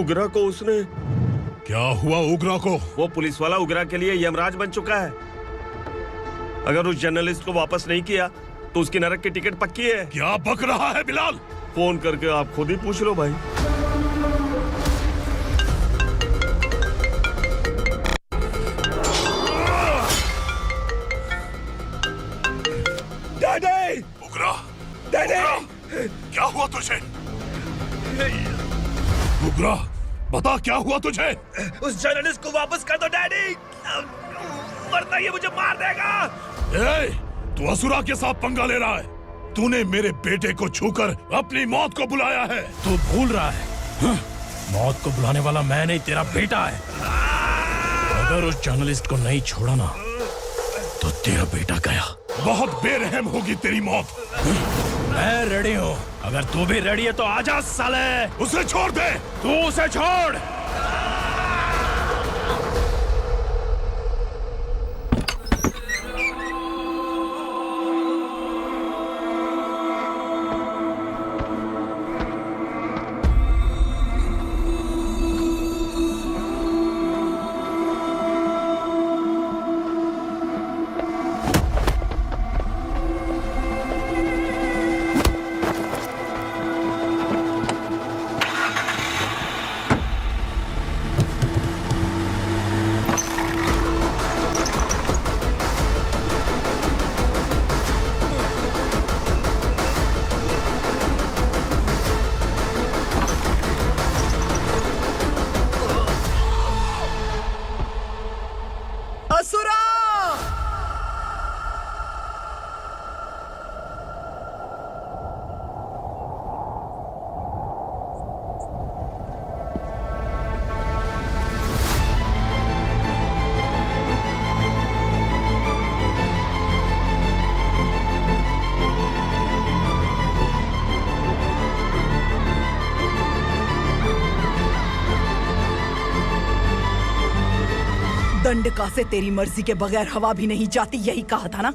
उग्रा को उसने। क्या हुआ उग्रा को? वो पुलिस वाला उग्रा के लिए यमराज बन चुका है। अगर उस जर्नलिस्ट को वापस नहीं किया तो उसकी नरक की टिकट पक्की है। क्या बक रहा है बिलाल? फोन करके आप खुद ही पूछ लो भाई। डैडी! उग्रा! डैडी! क्या हुआ तुझे? उग्रा, बता क्या हुआ तुझे? उस जर्नलिस्ट को वापस कर दो डैडी, वरना ये मुझे मार देगा। ए, तू असुरा के साथ पंगा ले रहा है। तूने मेरे बेटे को छूकर अपनी मौत को बुलाया है। तू भूल रहा है, मौत को बुलाने वाला मैं नहीं, तेरा बेटा है। अगर उस जर्नलिस्ट को नहीं छोड़ा ना तो तेरा बेटा गया। बहुत बेरहम होगी तेरी मौत। मैं रेडी हूँ, अगर तू भी रेडी है तो आजा साले। उसे छोड़ दे। तू उसे छोड़। दंडका से तेरी मर्जी के बगैर हवा भी नहीं जाती, यही कहा था ना?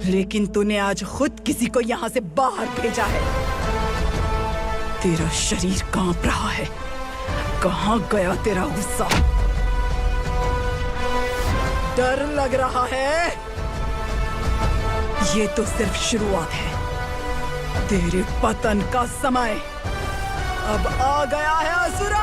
लेकिन तूने आज खुद किसी को यहाँ से बाहर भेजा है। तेरा शरीर कांप रहा है। कहाँ गया तेरा गुस्सा? डर लग रहा है? ये तो सिर्फ शुरुआत है। तेरे पतन का समय अब आ गया है असुरा।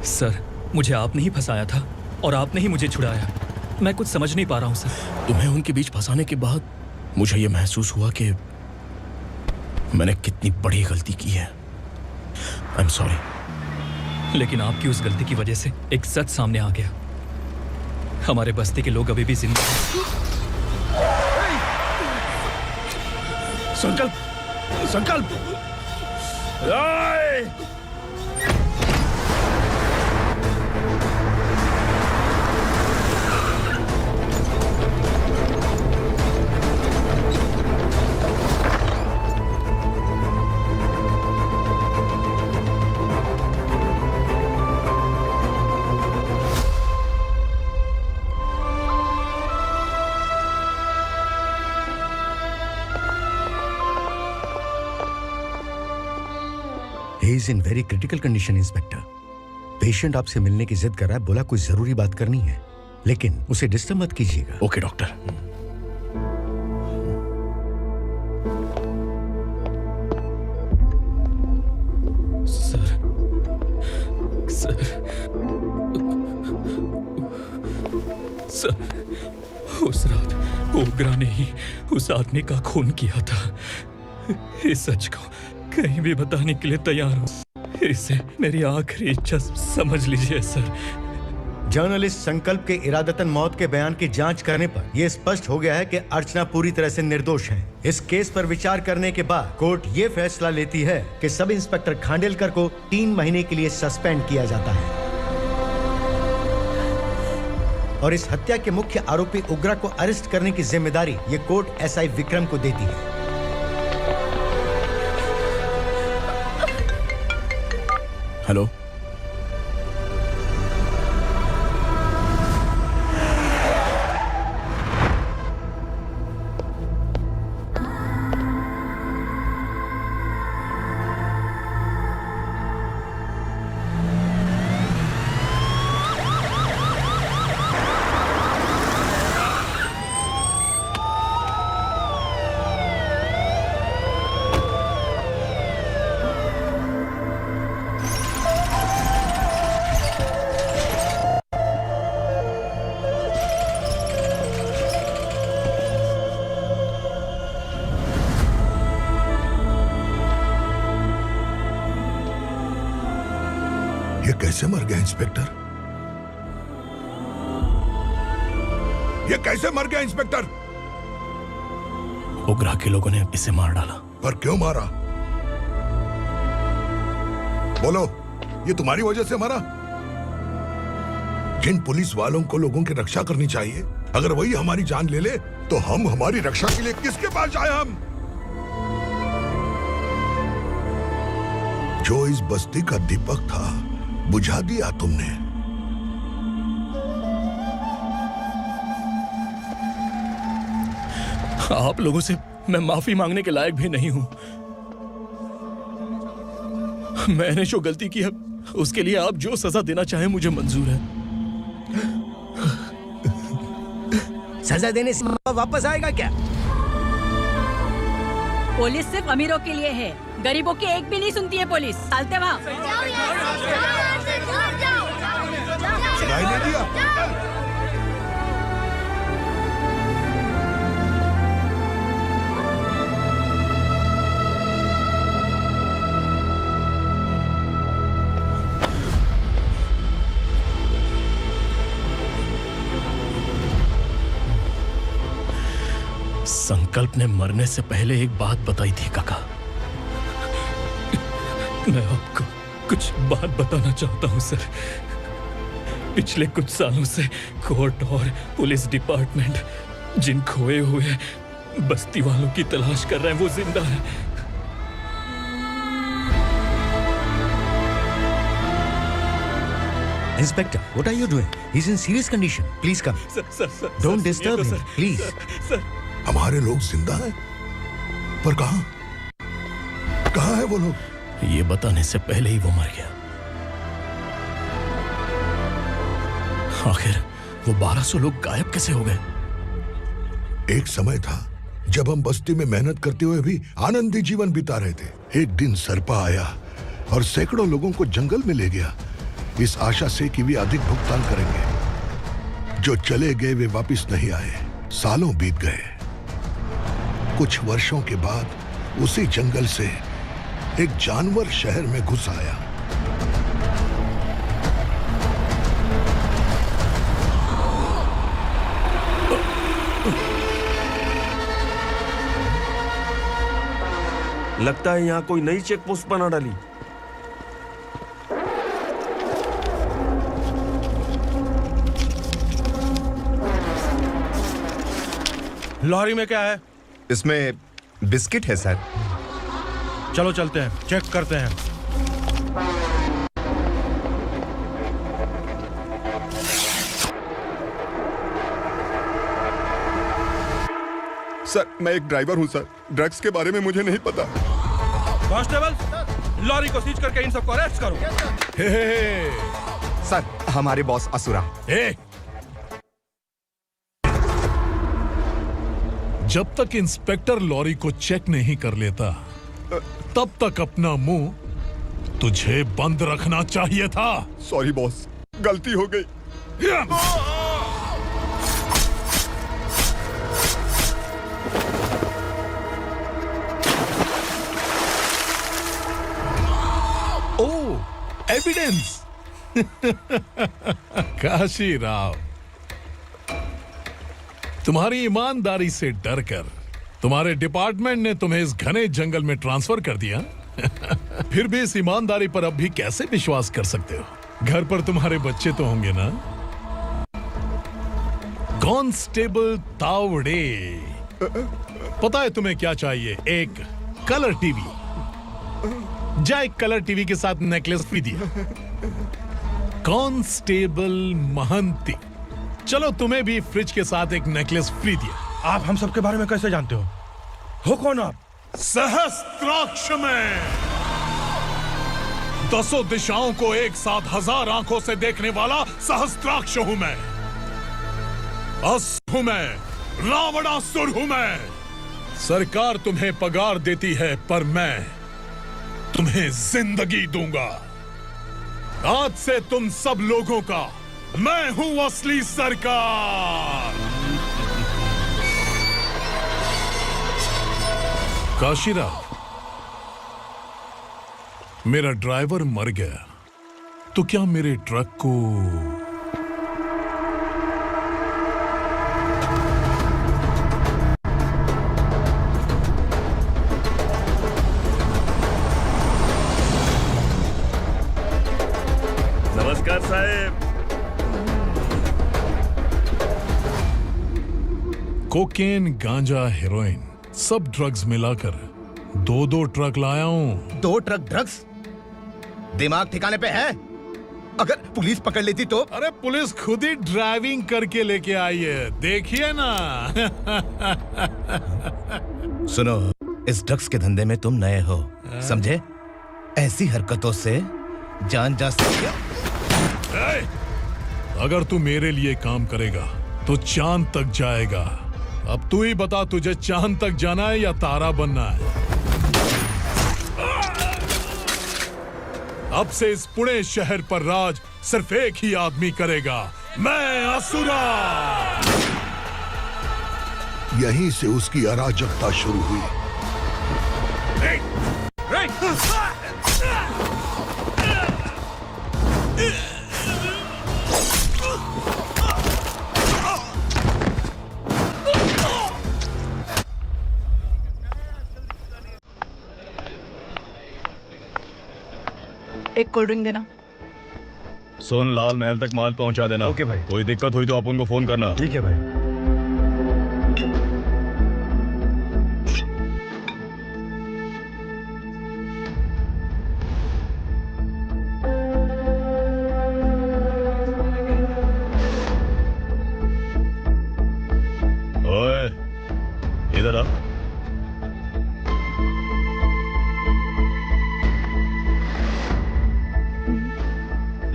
सर, मुझे आपने ही फंसाया था और आपने ही मुझे छुड़ाया। मैं कुछ समझ नहीं पा रहा हूँ सर। तुम्हें उनके बीच फंसाने के बाद मुझे यह महसूस हुआ कि मैंने कितनी बड़ी गलती की है। I am sorry. लेकिन आपकी उस गलती की वजह से एक सच सामने आ गया। हमारे बस्ती के लोग अभी भी जिंदा हैं। संकल्प, संकल्प। He is in very critical condition, inspector. Patient आपसे मिलने की जिद कर रहा है, बोला कोई जरूरी बात करनी है, लेकिन उसे डिस्टर्ब मत कीजिएगा। Okay doctor. सर, उस रात ओग्रा ने ही उस आदमी का खून किया था। इस सच को कहीं भी बताने के लिए तैयार हूँ। इसे मेरी आखिरी इच्छा समझ लीजिए सर। जर्नलिस्ट संकल्प के इरादतन मौत के बयान की जांच करने पर यह स्पष्ट हो गया है कि अर्चना पूरी तरह से निर्दोष है। इस केस पर विचार करने के बाद कोर्ट ये फैसला लेती है कि सब इंस्पेक्टर खांडेलकर को 3 महीने के लिए सस्पेंड किया जाता है और इस हत्या के मुख्य आरोपी उग्रा को अरेस्ट करने की जिम्मेदारी ये कोर्ट एसआई विक्रम को देती है। हेलो, ये कैसे मर गया इंस्पेक्टर? ये कैसे मर गया इंस्पेक्टर? उग्रा के लोगों ने इसे मार डाला। पर क्यों मारा? बोलो, ये तुम्हारी वजह से मारा? जिन पुलिस वालों को लोगों की रक्षा करनी चाहिए, अगर वही हमारी जान ले ले तो हम हमारी रक्षा के लिए किसके पास जाए? हम जो इस बस्ती का दीपक था बुझा दिया तुमने। आप लोगों से मैं माफी मांगने के लायक भी नहीं हूं। मैंने जो गलती की है उसके लिए आप जो सजा देना चाहें मुझे मंजूर है। सजा देने से वापस आएगा क्या? पुलिस सिर्फ अमीरों के लिए है, गरीबों की एक भी नहीं सुनती है पुलिस। चलते वहाँ। सुनाई नहीं दिया? संकल्प ने मरने से पहले एक बात बताई थी काका। मैं आपको कुछ बात बताना चाहता हूं सर। पिछले कुछ सालों से कोर्ट और पुलिस डिपार्टमेंट जिन खोए हुए बस्ती वालों की तलाश कर रहे हैं वो जिंदा है। Inspector, what are you doing? He's in serious condition. Please come. Sir, Don't disturb him, please. Sir, हमारे लोग जिंदा हैं? पर कहां? कहां है वो लोग? ये बताने से पहले ही वो मर गया। आखिर वो 1200 लोग गायब कैसे हो गए? एक समय था जब हम बस्ती में मेहनत करते हुए भी आनंदी जीवन बिता रहे थे। एक दिन सरपा आया और सैकड़ों लोगों को जंगल में ले गया, इस आशा से कि वे अधिक भुगतान करेंगे। जो चले गए वे वापस नहीं आए। सालों बीत गए। कुछ वर्षों के बाद उसी जंगल से एक जानवर शहर में घुस आया। लगता है यहाँ कोई नई चेक पोस्ट बना डाली। लॉरी में क्या है? इसमें बिस्किट है सर। चलो चलते हैं, चेक करते हैं। सर, मैं एक ड्राइवर हूं सर। ड्रग्स के बारे में मुझे नहीं पता। कांस्टेबल, लॉरी को सीज करके इन सबको अरेस्ट करो। सर, हमारे बॉस असुरा। जब तक इंस्पेक्टर लॉरी को चेक नहीं कर लेता तब तक अपना मुंह तुझे बंद रखना चाहिए था। सॉरी बॉस, गलती हो गई। ओह, एविडेंस। काशी राव, तुम्हारी ईमानदारी से डरकर तुम्हारे डिपार्टमेंट ने तुम्हें इस घने जंगल में ट्रांसफर कर दिया। फिर भी इस ईमानदारी पर अब भी कैसे विश्वास कर सकते हो? घर पर तुम्हारे बच्चे तो होंगे ना? कांस्टेबल तावड़े, पता है तुम्हें क्या चाहिए? एक कलर टीवी। जा एक कलर टीवी के साथ नेकलेस भी दिया। कांस्टेबल महंती, चलो तुम्हें भी फ्रिज के साथ एक नेकलेस फ्री दिया। आप हम सबके बारे में कैसे जानते हो कौन आप? सहस्त्राक्ष में 10 दिशाओं को एक साथ 1000 आंखों से देखने वाला सहस्त्राक्ष हूं मैं। असुर हूं मैं, रावणासुर हूं मैं। सरकार तुम्हें पगार देती है पर मैं तुम्हें जिंदगी दूंगा। आज से तुम सब लोगों का मैं हूं असली सरकार। काशीराव, मेरा ड्राइवर मर गया तो क्या मेरे ट्रक को नमस्कार साहब। कोकेन, गांजा, हेरोइन, सब ड्रग्स मिलाकर 2 ट्रक लाया हूं। 2 ट्रक ड्रग्स? दिमाग ठिकाने पे है? अगर पुलिस पकड़ लेती तो? अरे पुलिस खुद ही ड्राइविंग करके लेके आई है, देखिए ना। सुनो, इस ड्रग्स के धंधे में तुम नए हो, समझे? ऐसी हरकतों से जान जा सकती है। अगर तू मेरे लिए काम करेगा तो चांद तक जाएगा। अब तू ही बता, तुझे चांद तक जाना है या तारा बनना है? अब से इस पुणे शहर पर राज सिर्फ एक ही आदमी करेगा, मैं असुरा। यहीं से उसकी अराजकता शुरू हुई। एक कोल्ड ड्रिंक देना। सोनलाल महल तक माल पहुंचा देना। ओके भाई। कोई दिक्कत हुई तो आप उनको फोन करना। ठीक है भाई। ओए, इधर आ।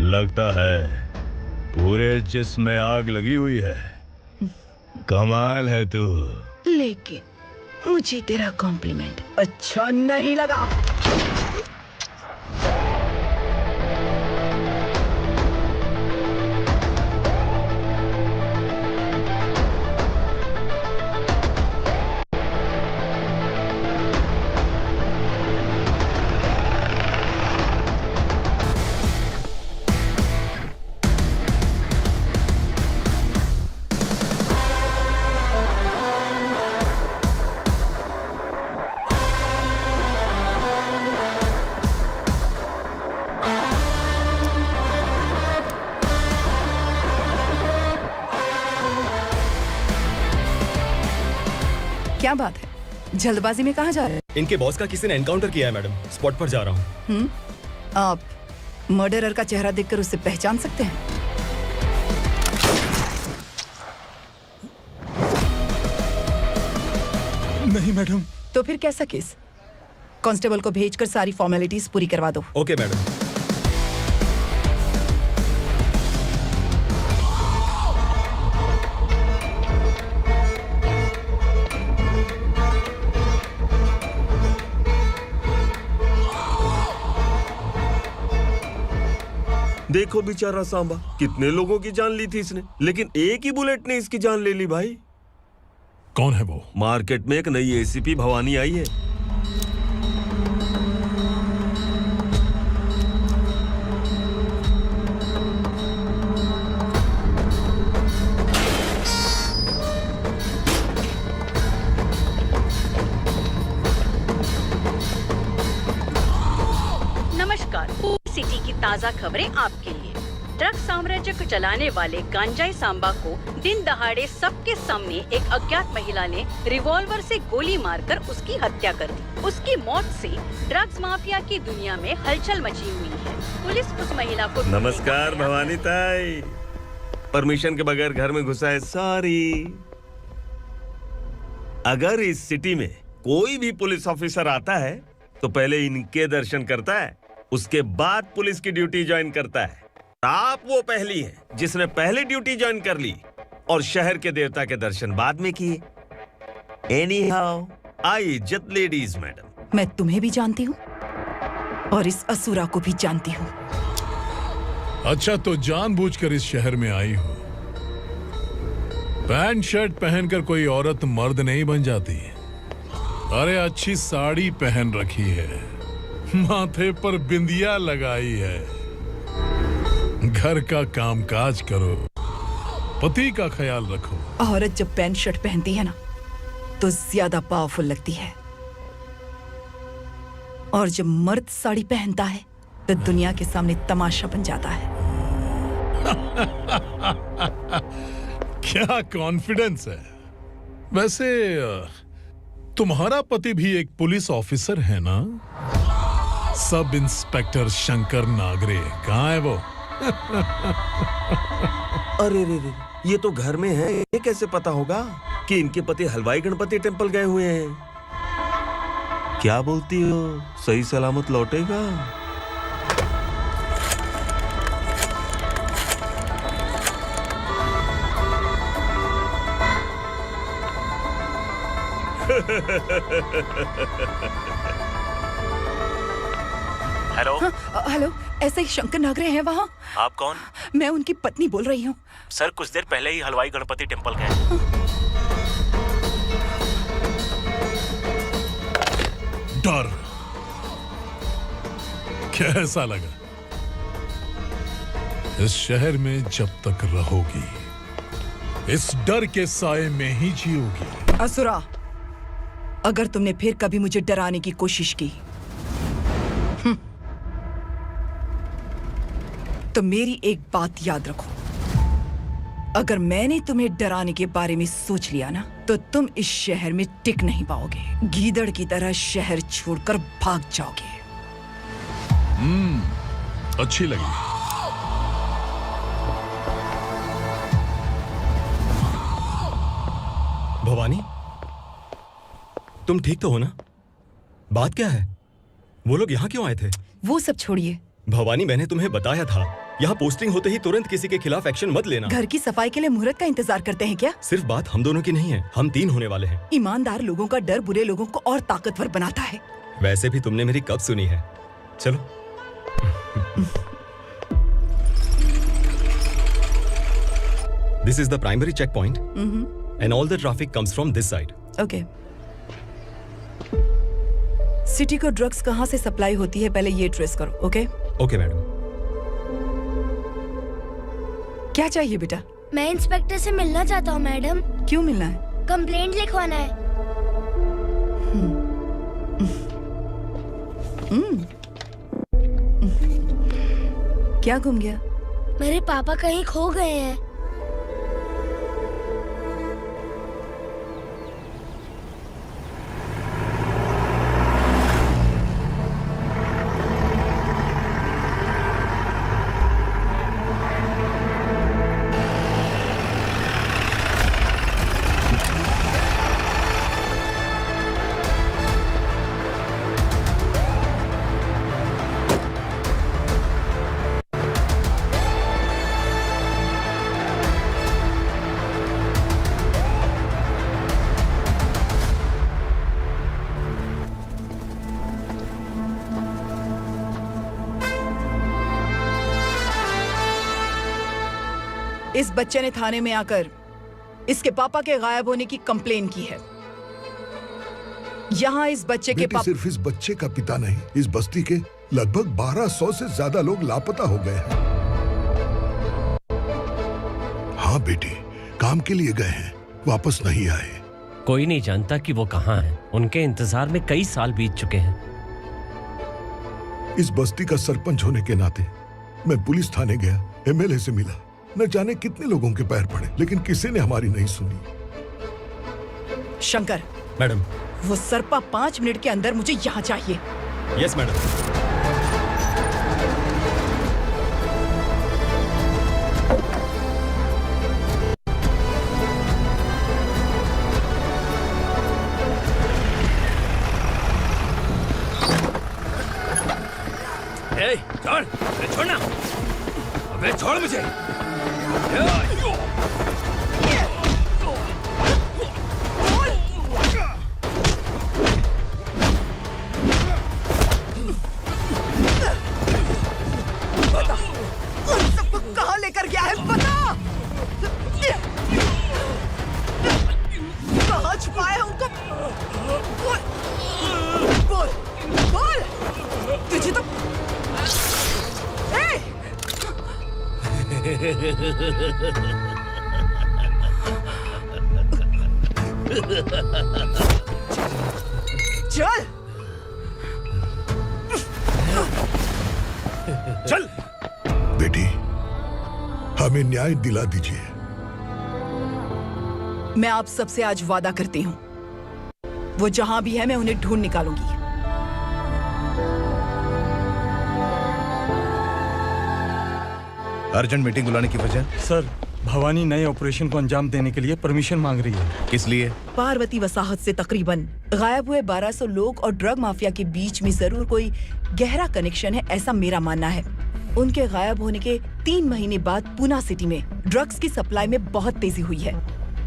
लगता है पूरे जिस्म में आग लगी हुई है। कमाल है तू। लेकिन मुझे तेरा कॉम्प्लीमेंट अच्छा नहीं लगा। क्या बात है, जल्दबाजी में कहाँ जा रहे हैं? इनके बॉस का किसी ने एनकाउंटर किया है मैडम, स्पॉट पर जा रहा हूँ। आप मर्डरर का चेहरा देखकर उसे पहचान सकते हैं? नहीं मैडम। तो फिर कैसा केस? कांस्टेबल को भेजकर सारी फॉर्मेलिटीज पूरी करवा दो। Okay madam. देखो बेचारा सांबा, कितने लोगों की जान ली थी इसने, लेकिन एक ही बुलेट ने इसकी जान ले ली भाई। कौन है वो? मार्केट में एक नई एसीपी भवानी आई है। सिटी की ताज़ा खबरें आपके लिए। ड्रग्स साम्राज्य को चलाने वाले गांजाई सांबा को दिन दहाड़े सबके सामने एक अज्ञात महिला ने रिवॉल्वर से गोली मारकर उसकी हत्या कर दी। उसकी मौत से ड्रग्स माफिया की दुनिया में हलचल मची हुई है। पुलिस उस महिला को नमस्कार भवानी ताई, परमिशन के बगैर घर में घुसा है, सॉरी। अगर इस सिटी में कोई भी पुलिस ऑफिसर आता है तो पहले इनके दर्शन करता है, उसके बाद पुलिस की ड्यूटी ज्वाइन करता है। आप वो पहली हैं जिसने पहले ड्यूटी ज्वाइन कर ली और शहर के देवता के दर्शन बाद में किए। एनीहाउ, आई इज्जत लेडीज मैडम। मैं तुम्हें भी जानती हूँ और इस असुरा को भी जानती हूँ। अच्छा, तो जानबूझकर इस शहर में आई हो। पैंट शर्ट पहनकर कोई औरत मर्द नहीं बन जाती। अरे अच्छी साड़ी पहन रखी है, माथे पर बिंदिया लगाई है, घर का कामकाज करो, पति का ख्याल रखो। औरत जब पैंट शर्ट पहनती है ना तो ज्यादा पावरफुल लगती है, और जब मर्द साड़ी पहनता है तो दुनिया के सामने तमाशा बन जाता है। क्या कॉन्फिडेंस है। वैसे तुम्हारा पति भी एक पुलिस ऑफिसर है ना? सब इंस्पेक्टर शंकर नागरे कहाँ है वो? अरे रे रे, ये तो घर में है, ये कैसे पता होगा कि इनके पति हलवाई गणपति टेम्पल गए हुए हैं? क्या बोलती हो, सही सलामत लौटेगा? हेलो। हेलो, ऐसे ही शंकर नागरे हैं वहाँ? आप कौन? मैं उनकी पत्नी बोल रही हूँ। सर कुछ देर पहले ही हलवाई गणपति टेम्पल गए। डर कैसा लगा? इस शहर में जब तक रहोगी इस डर के साए में ही जियोगी। असुरा, अगर तुमने फिर कभी मुझे डराने की कोशिश की तो मेरी एक बात याद रखो, अगर मैंने तुम्हें डराने के बारे में सोच लिया ना तो तुम इस शहर में टिक नहीं पाओगे। गीदड़ की तरह शहर छोड़कर भाग जाओगे। अच्छी लगी। भवानी, तुम ठीक तो हो ना? बात क्या है? वो लोग यहाँ क्यों आए थे? वो सब छोड़िए भवानी, मैंने तुम्हें बताया था यहाँ पोस्टिंग होते ही तुरंत किसी के खिलाफ एक्शन मत लेना। घर की सफाई के लिए मुहूर्त का इंतजार करते हैं क्या? सिर्फ बात हम दोनों की नहीं है, हम 3 होने वाले हैं। ईमानदार लोगों का डर बुरे लोगों को और ताकतवर बनाता है। वैसे भी तुमने मेरी कब सुनी है। चलो। This is the primary checkpoint, and all the traffic comes from this side. Okay. City को ड्रग्स कहाँ से सप्लाई होती है पहले ये ट्रेस करो, ओके? Okay madam. क्या चाहिए बेटा? मैं इंस्पेक्टर से मिलना चाहता हूँ मैडम। क्यों मिलना है? कंप्लेंट लिखवाना है। क्या गुम गया? मेरे पापा कहीं खो गए हैं। इस बच्चे ने थाने में आकर इसके पापा के गायब होने की कंप्लेन की है। यहाँ इस बच्चे के पापा सिर्फ इस बच्चे का पिता नहीं, इस बस्ती के लगभग 1200 से ज्यादा लोग लापता हो गए हैं। हाँ बेटी, काम के लिए गए हैं, वापस नहीं आए। कोई नहीं जानता कि वो कहाँ हैं। उनके इंतजार में कई साल बीत चुके हैं। इस बस्ती का सरपंच होने के नाते मैं पुलिस थाने गया, एमएलए से मिला, न जाने कितने लोगों के पैर पड़े, लेकिन किसी ने हमारी नहीं सुनी। शंकर, मैडम। वो सरपा 5 मिनट के अंदर मुझे यहाँ चाहिए। Yes madam. छोड़, छोड़ना, अबे छोड़ मुझे। बता, उन सबको कहाँ लेकर गया है बता। कहाँ छुपाया है उनको? बोल, बोल, तुझे तो चल चल बेटी, हमें न्याय दिला दीजिए। मैं आप सबसे आज वादा करती हूँ, वो जहां भी है मैं उन्हें ढूंढ निकालूंगी। अर्जेंट मीटिंग बुलाने की वजह? सर, भवानी नए ऑपरेशन को अंजाम देने के लिए परमिशन मांग रही है। किस लिए? पार्वती वसाहत से तकरीबन गायब हुए 1200 लोग और ड्रग माफिया के बीच में जरूर कोई गहरा कनेक्शन है, ऐसा मेरा मानना है। उनके गायब होने के 3 महीने बाद पूना सिटी में ड्रग्स की सप्लाई में बहुत तेजी हुई है।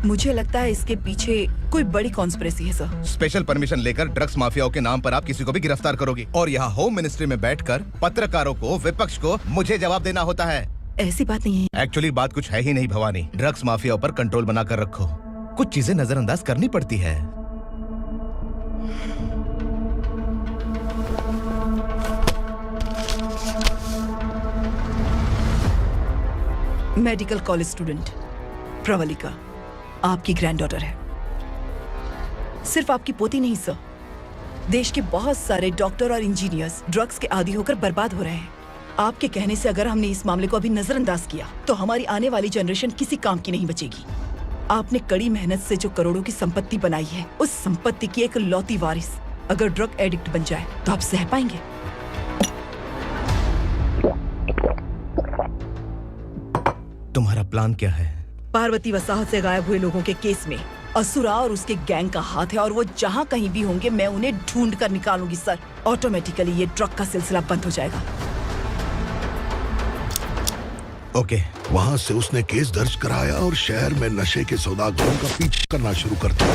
मुझे लगता है इसके पीछे कोई बड़ी कॉन्स्पिरेसी है सर। स्पेशल परमिशन लेकर ड्रग्स माफियाओं के नाम पर आप किसी को भी गिरफ्तार करोगे और यहाँ होम मिनिस्ट्री में बैठकर पत्रकारों को, विपक्ष को मुझे जवाब देना होता है। ऐसी बात नहीं है। एक्चुअली बात कुछ है ही नहीं भवानी। ड्रग्स माफियाओं पर कंट्रोल बनाकर रखो, कुछ चीजें नजरअंदाज करनी पड़ती है। मेडिकल कॉलेज स्टूडेंट प्रवलिका आपकी ग्रैंडडॉटर है। सिर्फ आपकी पोती नहीं सर, देश के बहुत सारे डॉक्टर और इंजीनियर्स ड्रग्स के आदी होकर बर्बाद हो रहे हैं। आपके कहने से अगर हमने इस मामले को अभी नजरअंदाज किया तो हमारी आने वाली जनरेशन किसी काम की नहीं बचेगी। आपने कड़ी मेहनत से जो करोड़ों की संपत्ति बनाई है, उस संपत्ति की एक लौती वारिस अगर ड्रग एडिक्ट बन जाए तो आप सह पाएंगे? तुम्हारा प्लान क्या है? पार्वती वसाहत से गायब हुए लोगों के केस में असुरा और उसके गैंग का हाथ है और वो जहाँ कहीं भी होंगे मैं उन्हें ढूंढ कर निकालूंगी सर। ऑटोमेटिकली ये ड्रग का सिलसिला बंद हो जाएगा। ओके। वहाँ से उसने केस दर्ज कराया और शहर में नशे के सौदागरों का पीछा करना शुरू कर दिया।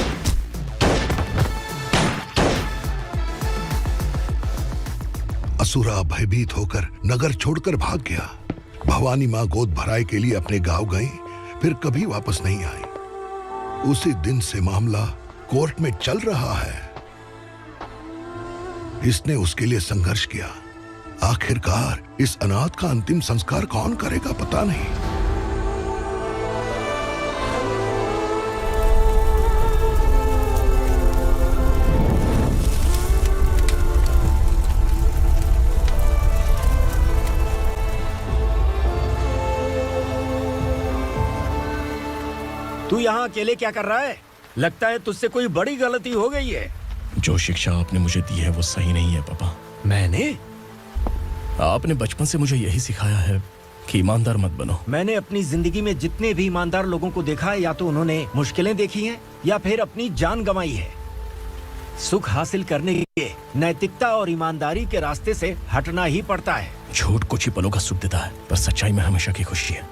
असुरा भयभीत होकर नगर छोड़कर भाग गया। भवानी माँ गोद भराई के लिए अपने गांव गई, फिर कभी वापस नहीं आई। उसी दिन से मामला कोर्ट में चल रहा है। इसने उसके लिए संघर्ष किया। आखिरकार इस अनाथ का अंतिम संस्कार कौन करेगा पता नहीं। तू यहाँ अकेले क्या कर रहा है? लगता है तुझसे कोई बड़ी गलती हो गई है। जो शिक्षा आपने मुझे दी है वो सही नहीं है पापा। मैंने? आपने बचपन से मुझे यही सिखाया है कि ईमानदार मत बनो। मैंने अपनी जिंदगी में जितने भी ईमानदार लोगों को देखा है, या तो उन्होंने मुश्किलें देखी हैं या फिर अपनी जान गंवाई है। सुख हासिल करने के लिए नैतिकता और ईमानदारी के रास्ते से हटना ही पड़ता है। झूठ कुछ ही पलों का सुख देता है, पर सच्चाई में हमेशा की खुशी है।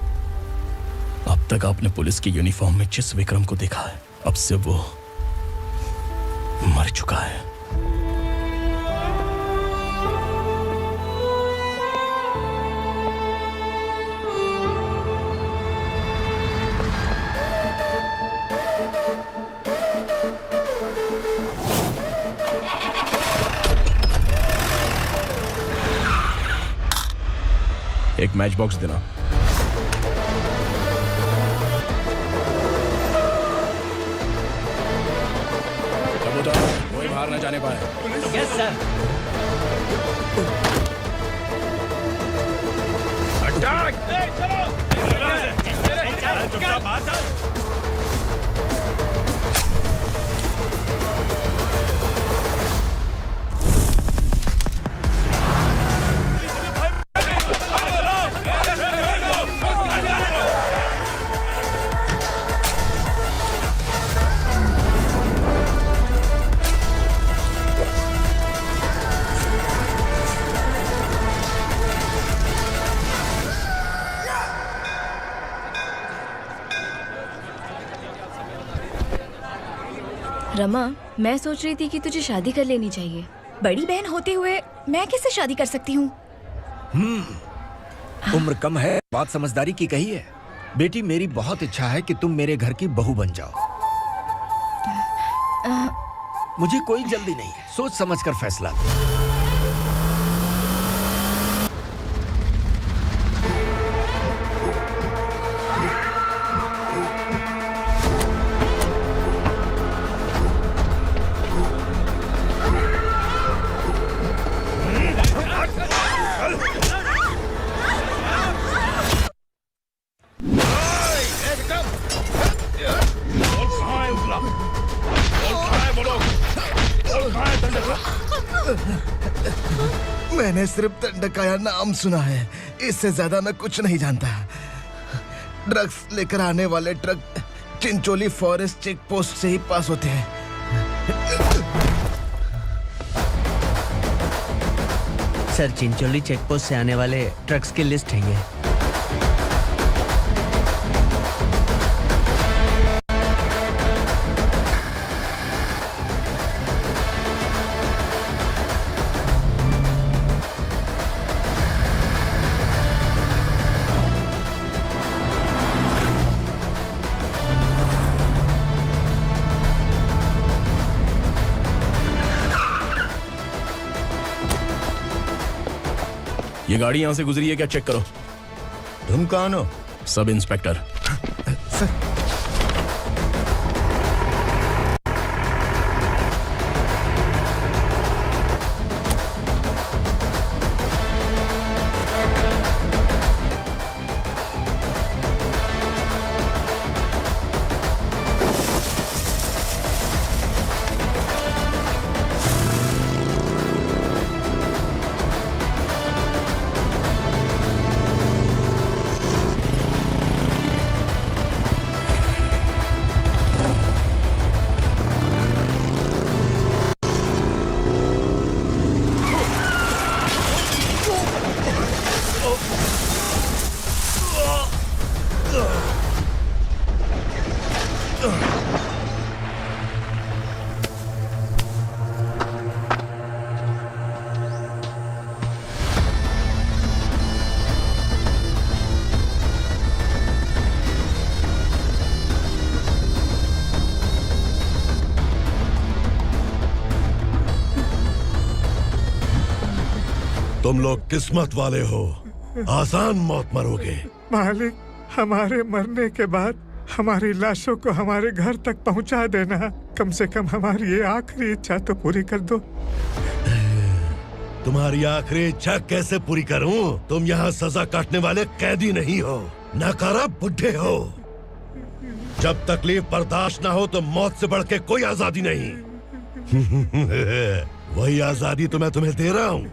अब तक आपने पुलिस की यूनिफॉर्म में जिस विक्रम को देखा है, अब से वो मर चुका है। एक मैच बॉक्स देना। कबूतर, कोई बाहर न जाने पाए। Yes sir. रमा, मैं सोच रही थी कि तुझे शादी कर लेनी चाहिए। बड़ी बहन होते हुए मैं कैसे शादी कर सकती हूँ? उम्र कम है, बात समझदारी की कही है। बेटी, मेरी बहुत इच्छा है कि तुम मेरे घर की बहू बन जाओ। मुझे कोई जल्दी नहीं है, सोच समझ कर फैसला दो। मैंने सिर्फ दंडकाया नाम सुना है, इससे ज्यादा मैं कुछ नहीं जानता। ड्रग्स लेकर आने वाले truck Chincholi forest check post से ही पास होते हैं। सर, चिंचोली चेक पोस्ट से आने वाले ट्रक्स की लिस्ट है ये। ये गाड़ी यहां से गुजरी है क्या? चेक करो। तुम कौन हो? Sub inspector. तुम लोग किस्मत वाले हो, आसान मौत मरोगे। मालिक, हमारे मरने के बाद हमारी लाशों को हमारे घर तक पहुंचा देना। कम से कम हमारी ये आखिरी इच्छा तो पूरी कर दो। तुम्हारी आखिरी इच्छा कैसे पूरी करूं? तुम यहाँ सजा काटने वाले कैदी नहीं हो, नकारा बुड्ढे हो। जब तकलीफ बर्दाश्त ना हो तो मौत से बढ़ के कोई आजादी नहीं। वही आजादी तो मैं तुम्हें दे रहा हूँ।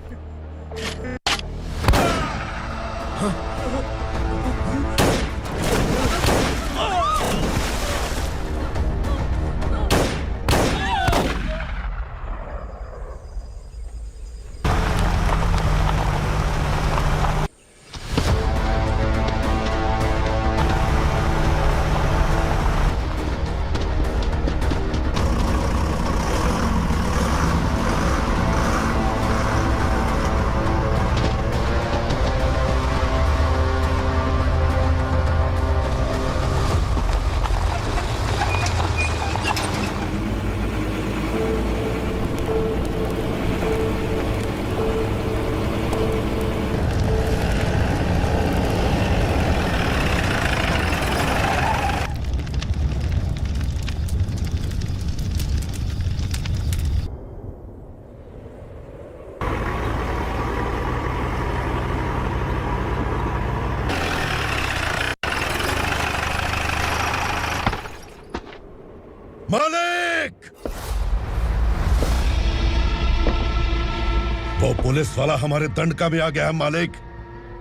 पुलिस वाला हमारे दंड का भी आ गया है मालिक।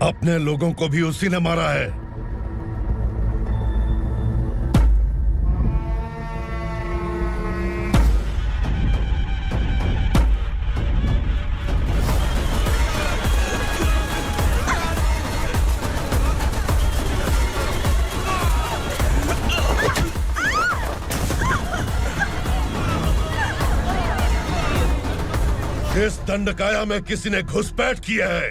अपने लोगों को भी उसी ने मारा है। इस दंडकाया में किसी ने घुसपैठ किया है।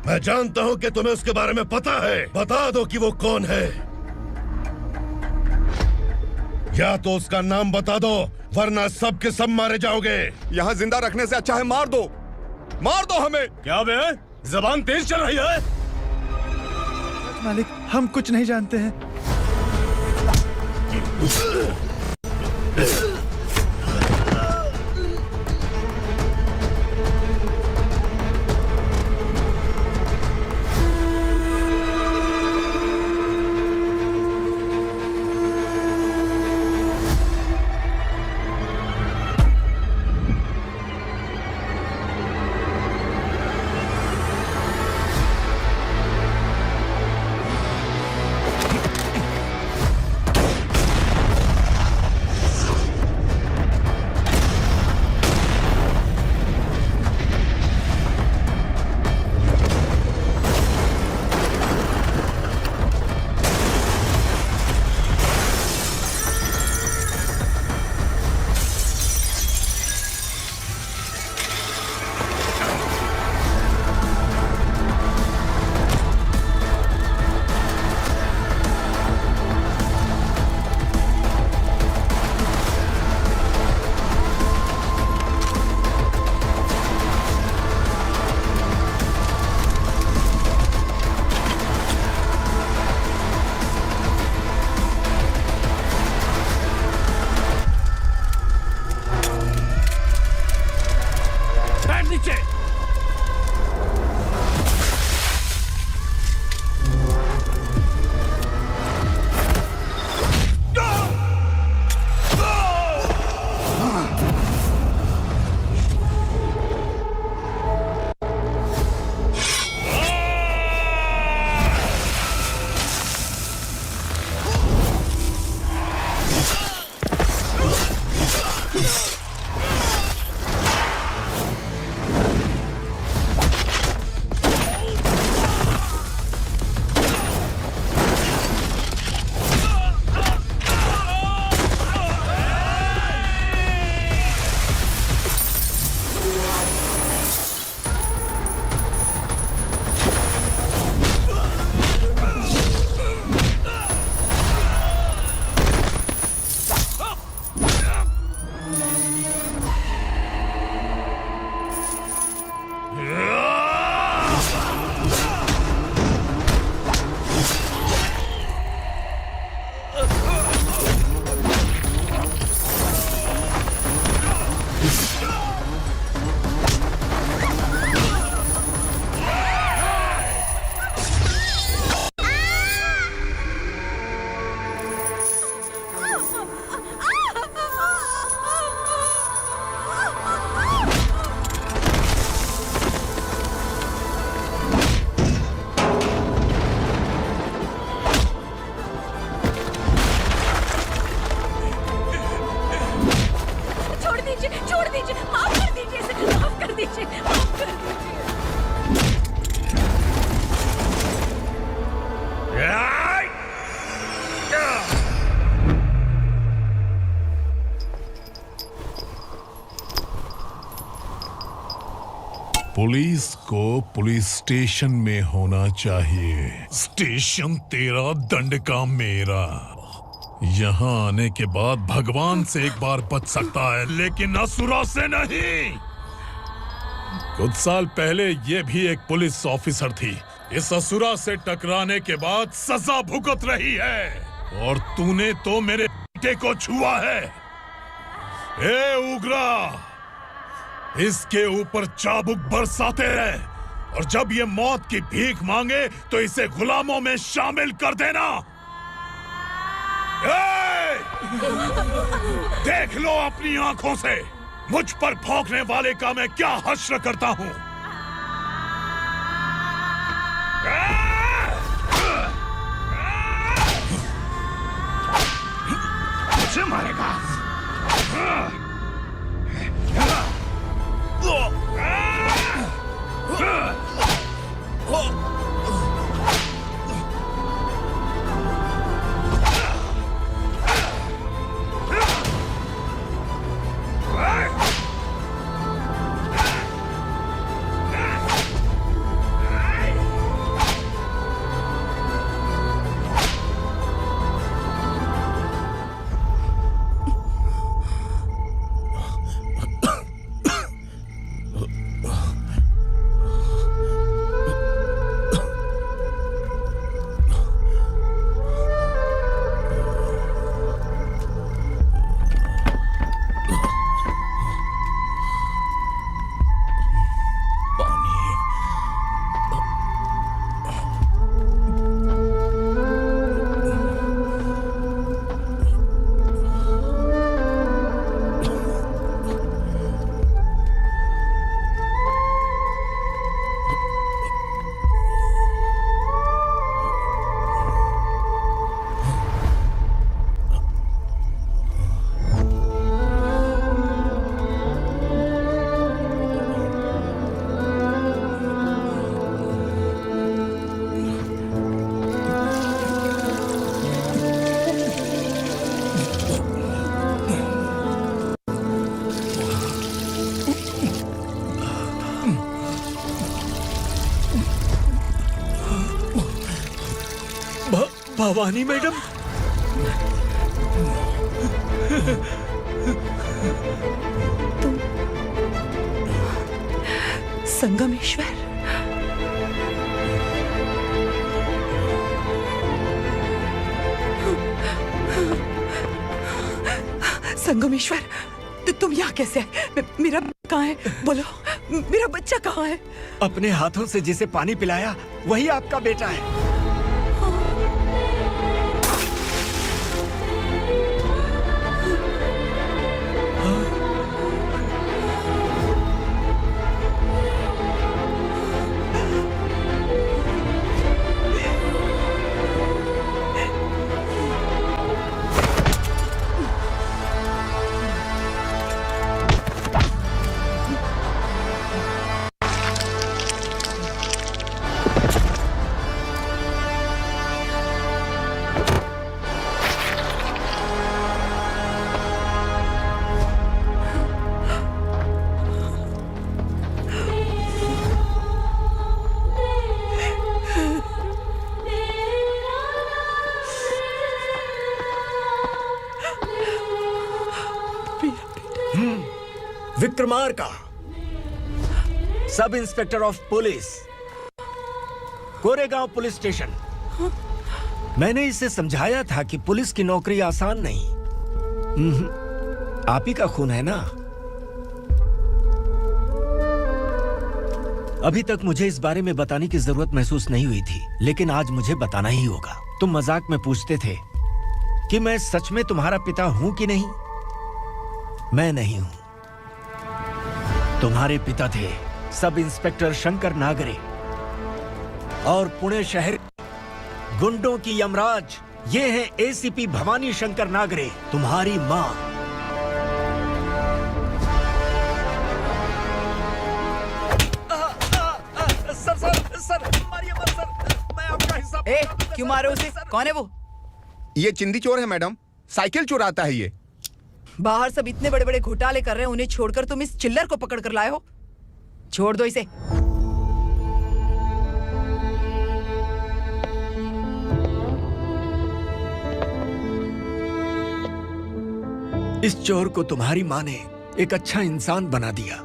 मैं जानता हूं कि तुम्हें उसके बारे में पता है। बता दो कि वो कौन है, या तो उसका नाम बता दो, वरना सब के सब मारे जाओगे। यहाँ जिंदा रखने से अच्छा है मार दो हमें। क्या बे? जबान तेज चल रही है। मालिक, हम कुछ नहीं जानते हैं। पुलिस को पुलिस स्टेशन में होना चाहिए। स्टेशन तेरा, दंड का मेरा। यहाँ आने के बाद भगवान से एक बार बच सकता है, लेकिन असुरा से नहीं। कुछ साल पहले ये भी एक पुलिस ऑफिसर थी। इस असुरा से टकराने के बाद सजा भुगत रही है, और तूने तो मेरे बेटे को छुआ है। ए उग्रा, इसके ऊपर चाबुक बरसाते रहे, और जब ये मौत की भीख मांगे तो इसे गुलामों में शामिल कर देना। देख लो अपनी आंखों से मुझ पर भौंकने वाले का मैं क्या हश्र करता हूँ। भवानी मैडम, संगमेश्वर, संगमेश्वर, तुम यहाँ कैसे आए? मेरा कहाँ है? बोलो, मेरा बच्चा कहाँ है? अपने हाथों से जिसे पानी पिलाया वही आपका बेटा है। Vikramarka, sub inspector of police, Koregaon police station. मैंने इसे समझाया था कि पुलिस की नौकरी आसान नहीं। आप ही का खून है ना। अभी तक मुझे इस बारे में बताने की जरूरत महसूस नहीं हुई थी, लेकिन आज मुझे बताना ही होगा। तुम मजाक में पूछते थे कि मैं सच में तुम्हारा पिता हूं कि नहीं। मैं नहीं हूं। तुम्हारे पिता थे सब इंस्पेक्टर शंकर नागरे और पुणे शहर गुंडों की यमराज ये हैं एसीपी भवानी शंकर नागरे, तुम्हारी मां। सर, मारिए मत सर, मैं आपका हिस्सा। क्यों मारो उसे? कौन है वो? ये चिंदी चोर है मैडम, साइकिल चुराता है ये। बाहर सब इतने बड़े बड़े घोटाले कर रहे हैं, उन्हें छोड़कर तुम इस चिल्लर को पकड़ कर लाए हो। छोड़ दो इसे। इस चोर को तुम्हारी मां ने एक अच्छा इंसान बना दिया।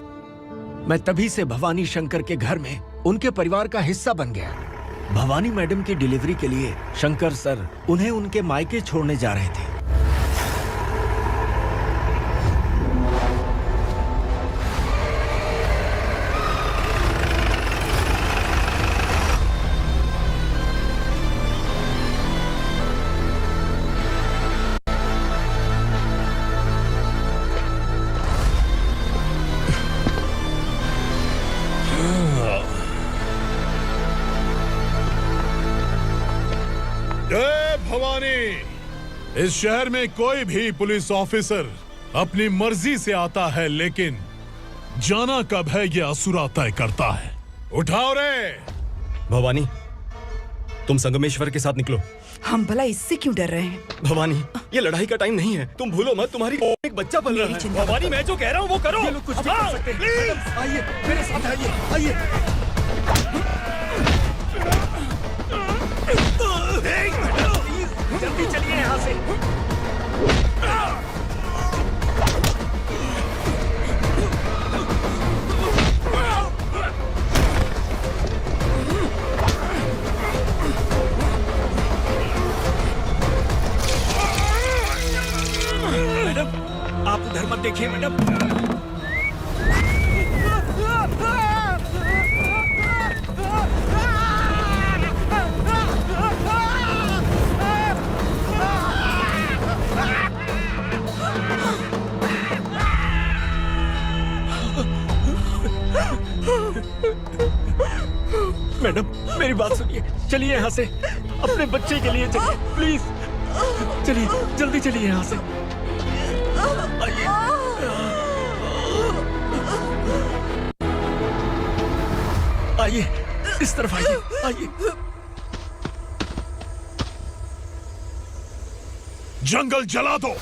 मैं तभी से भवानी शंकर के घर में उनके परिवार का हिस्सा बन गया। भवानी मैडम की डिलीवरी के लिए शंकर सर उन्हें उनके मायके छोड़ने जा रहे थे। इस शहर में कोई भी पुलिस ऑफिसर अपनी मर्जी से आता है, लेकिन जाना कब है ये असुरा तय करता है। उठाओ रे। भवानी, तुम संगमेश्वर के साथ निकलो। हम भला इससे क्यों डर रहे हैं? भवानी, ये लड़ाई का टाइम नहीं है। तुम भूलो मत, तुम्हारी एक बच्चा पल रहा है। भवानी, मैं जो कह रहा हूँ वो करो। ये लोग कुछ भी कर सकते हैं। आइए मेरे साथ, आइए। जल्दी चलिए यहाँ से। मैडम, आप उधर मत देखिए मैडम। मैडम, मेरी बात सुनिए। चलिए यहाँ से, अपने बच्चे के लिए चलिए, प्लीज। चलिए, जल्दी चलिए यहाँ से। आइए, इस तरफ आइए। जंगल जला दो।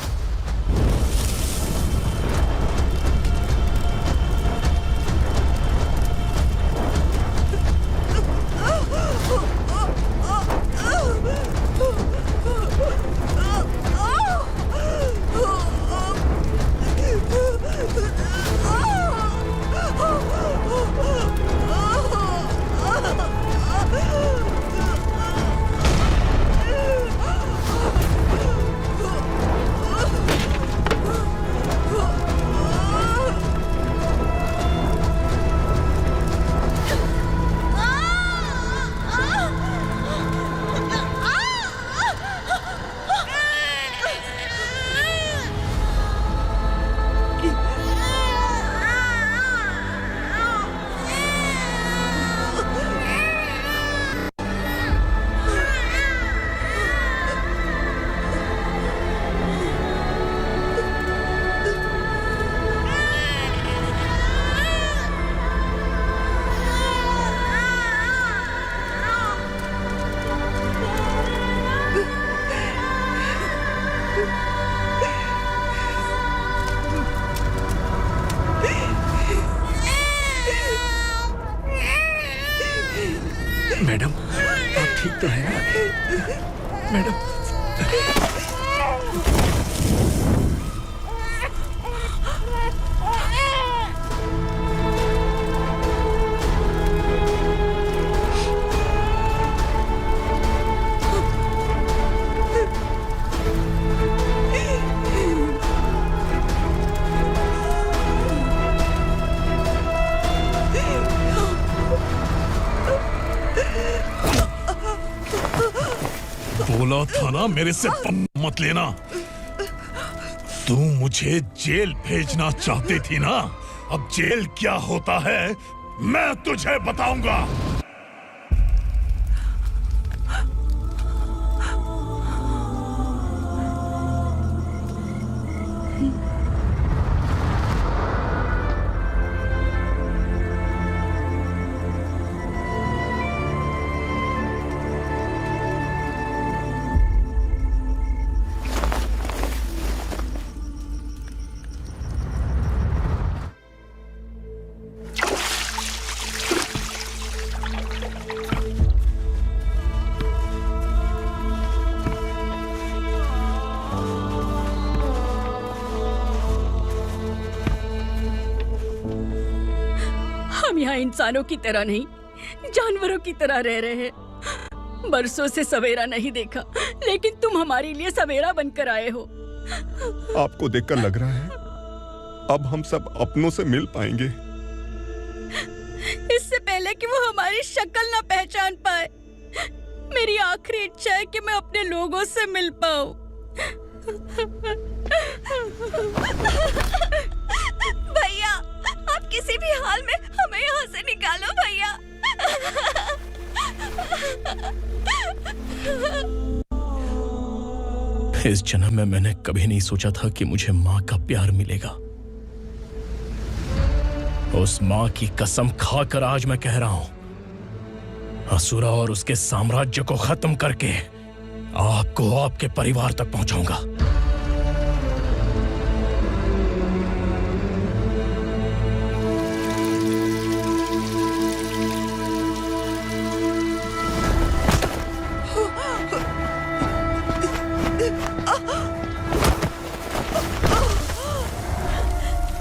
ठीक तो है ना? मैडम बोला था ना मेरे से मत लेना। तू मुझे जेल भेजना चाहती थी ना? अब जेल क्या होता है मैं तुझे बताऊंगा। हम यहाँ इंसानों की तरह नहीं, जानवरों की तरह रह रहे हैं। बरसों से सवेरा नहीं देखा, लेकिन तुम हमारे लिए सवेरा बनकर आए हो। आपको देखकर लग रहा है अब हम सब अपनों से मिल पाएंगे। इससे पहले कि वो हमारी शक्ल ना पहचान पाए, मेरी आखिरी इच्छा है कि मैं अपने लोगों से मिल पाऊं। भैया, आप किसी भी हाल में हमें यहाँ से निकालो भैया। इस जन्म में मैंने कभी नहीं सोचा था कि मुझे माँ का प्यार मिलेगा। उस माँ की कसम खाकर आज मैं कह रहा हूं, असुरा और उसके साम्राज्य को खत्म करके आपको आपके परिवार तक पहुंचाऊंगा।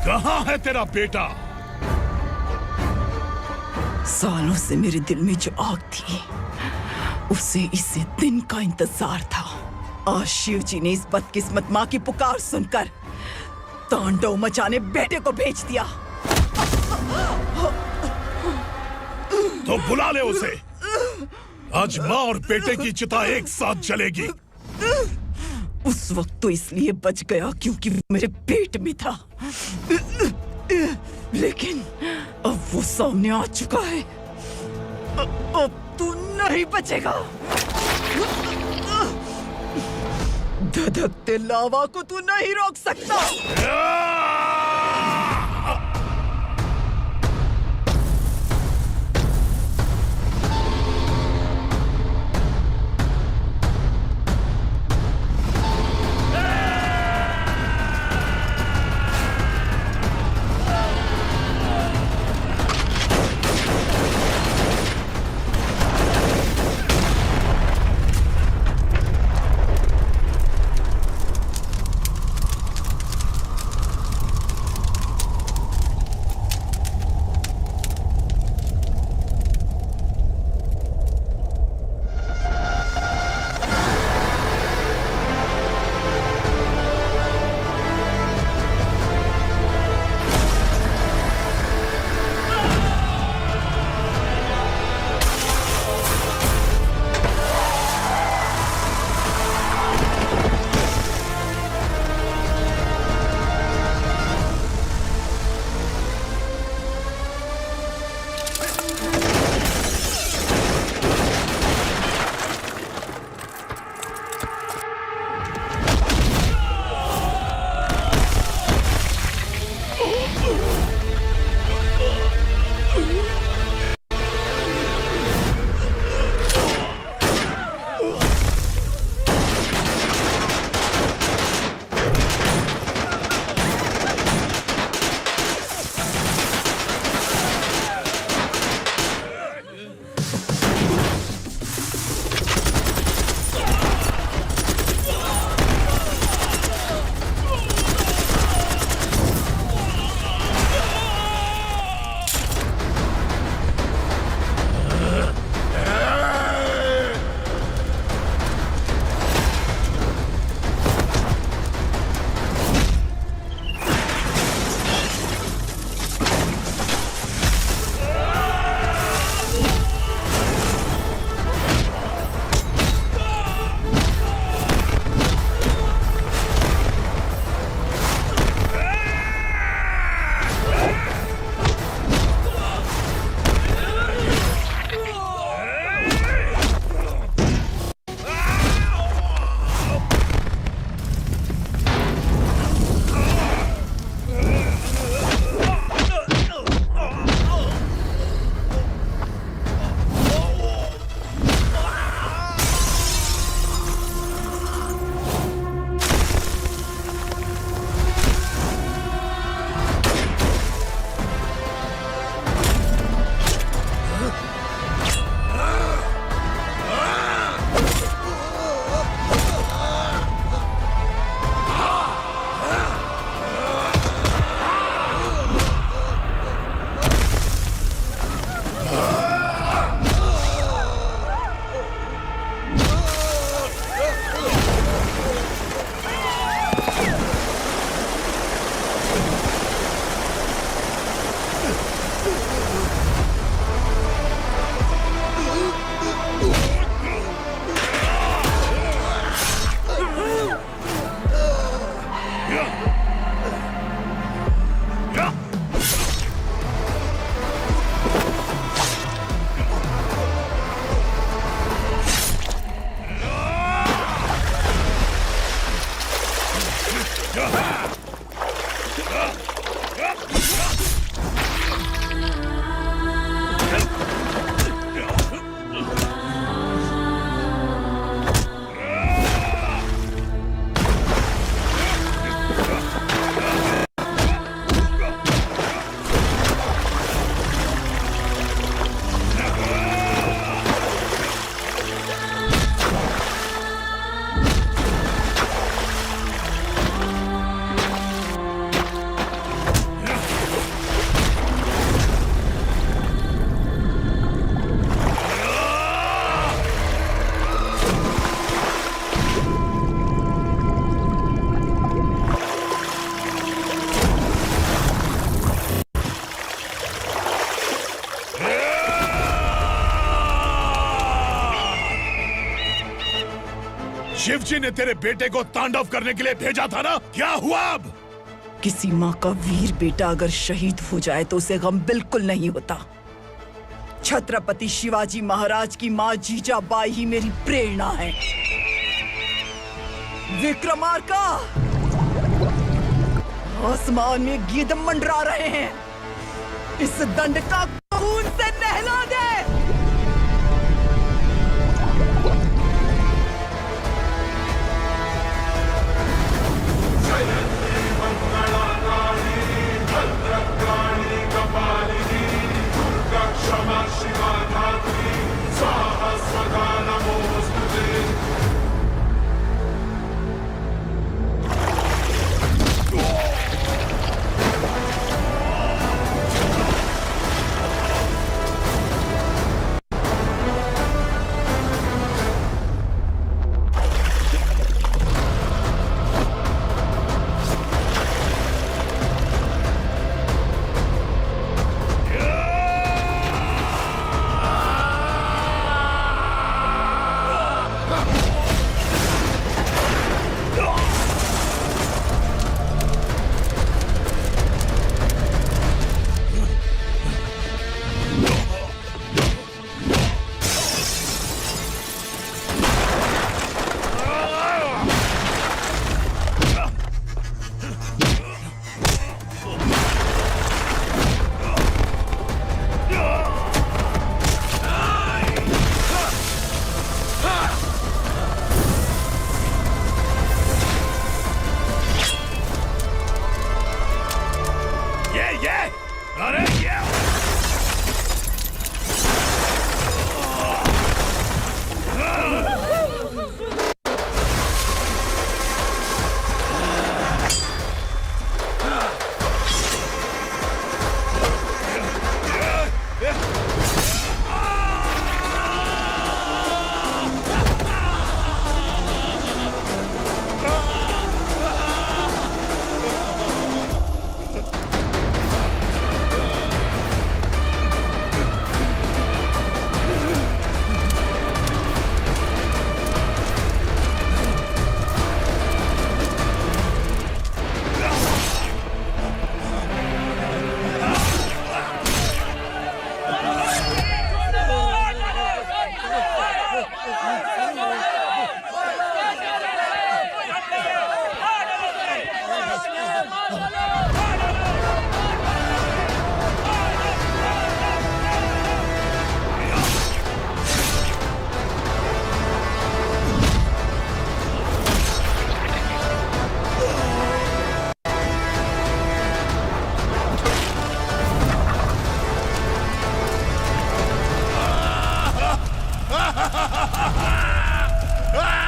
कहाँ है तेरा बेटा? सालों से मेरे दिल में जो आग थी, उसे इसी दिन का इंतजार था। आज शिव जी ने इस बदकिस्मत माँ की पुकार सुनकर तांडव मचाने बेटे को भेज दिया। तो बुला ले उसे। आज माँ और बेटे की चिता एक साथ जलेगी। उस वक्त तो इसलिए बच गया क्योंकि वो मेरे पेट में था, लेकिन अब वो सामने आ चुका है। अब तू नहीं बचेगा। धधकते लावा को तू नहीं रोक सकता। शिवजी ने तेरे बेटे को तांडव करने के लिए भेजा था ना, क्या हुआ अब? किसी माँ का वीर बेटा अगर शहीद हो जाए तो उसे गम बिल्कुल नहीं होता। छत्रपति शिवाजी महाराज की माँ जीजाबाई ही मेरी प्रेरणा है। विक्रमार्का, आसमान में गिद्ध मंडरा रहे हैं, इस दंड का खून से नहला दे। Ah!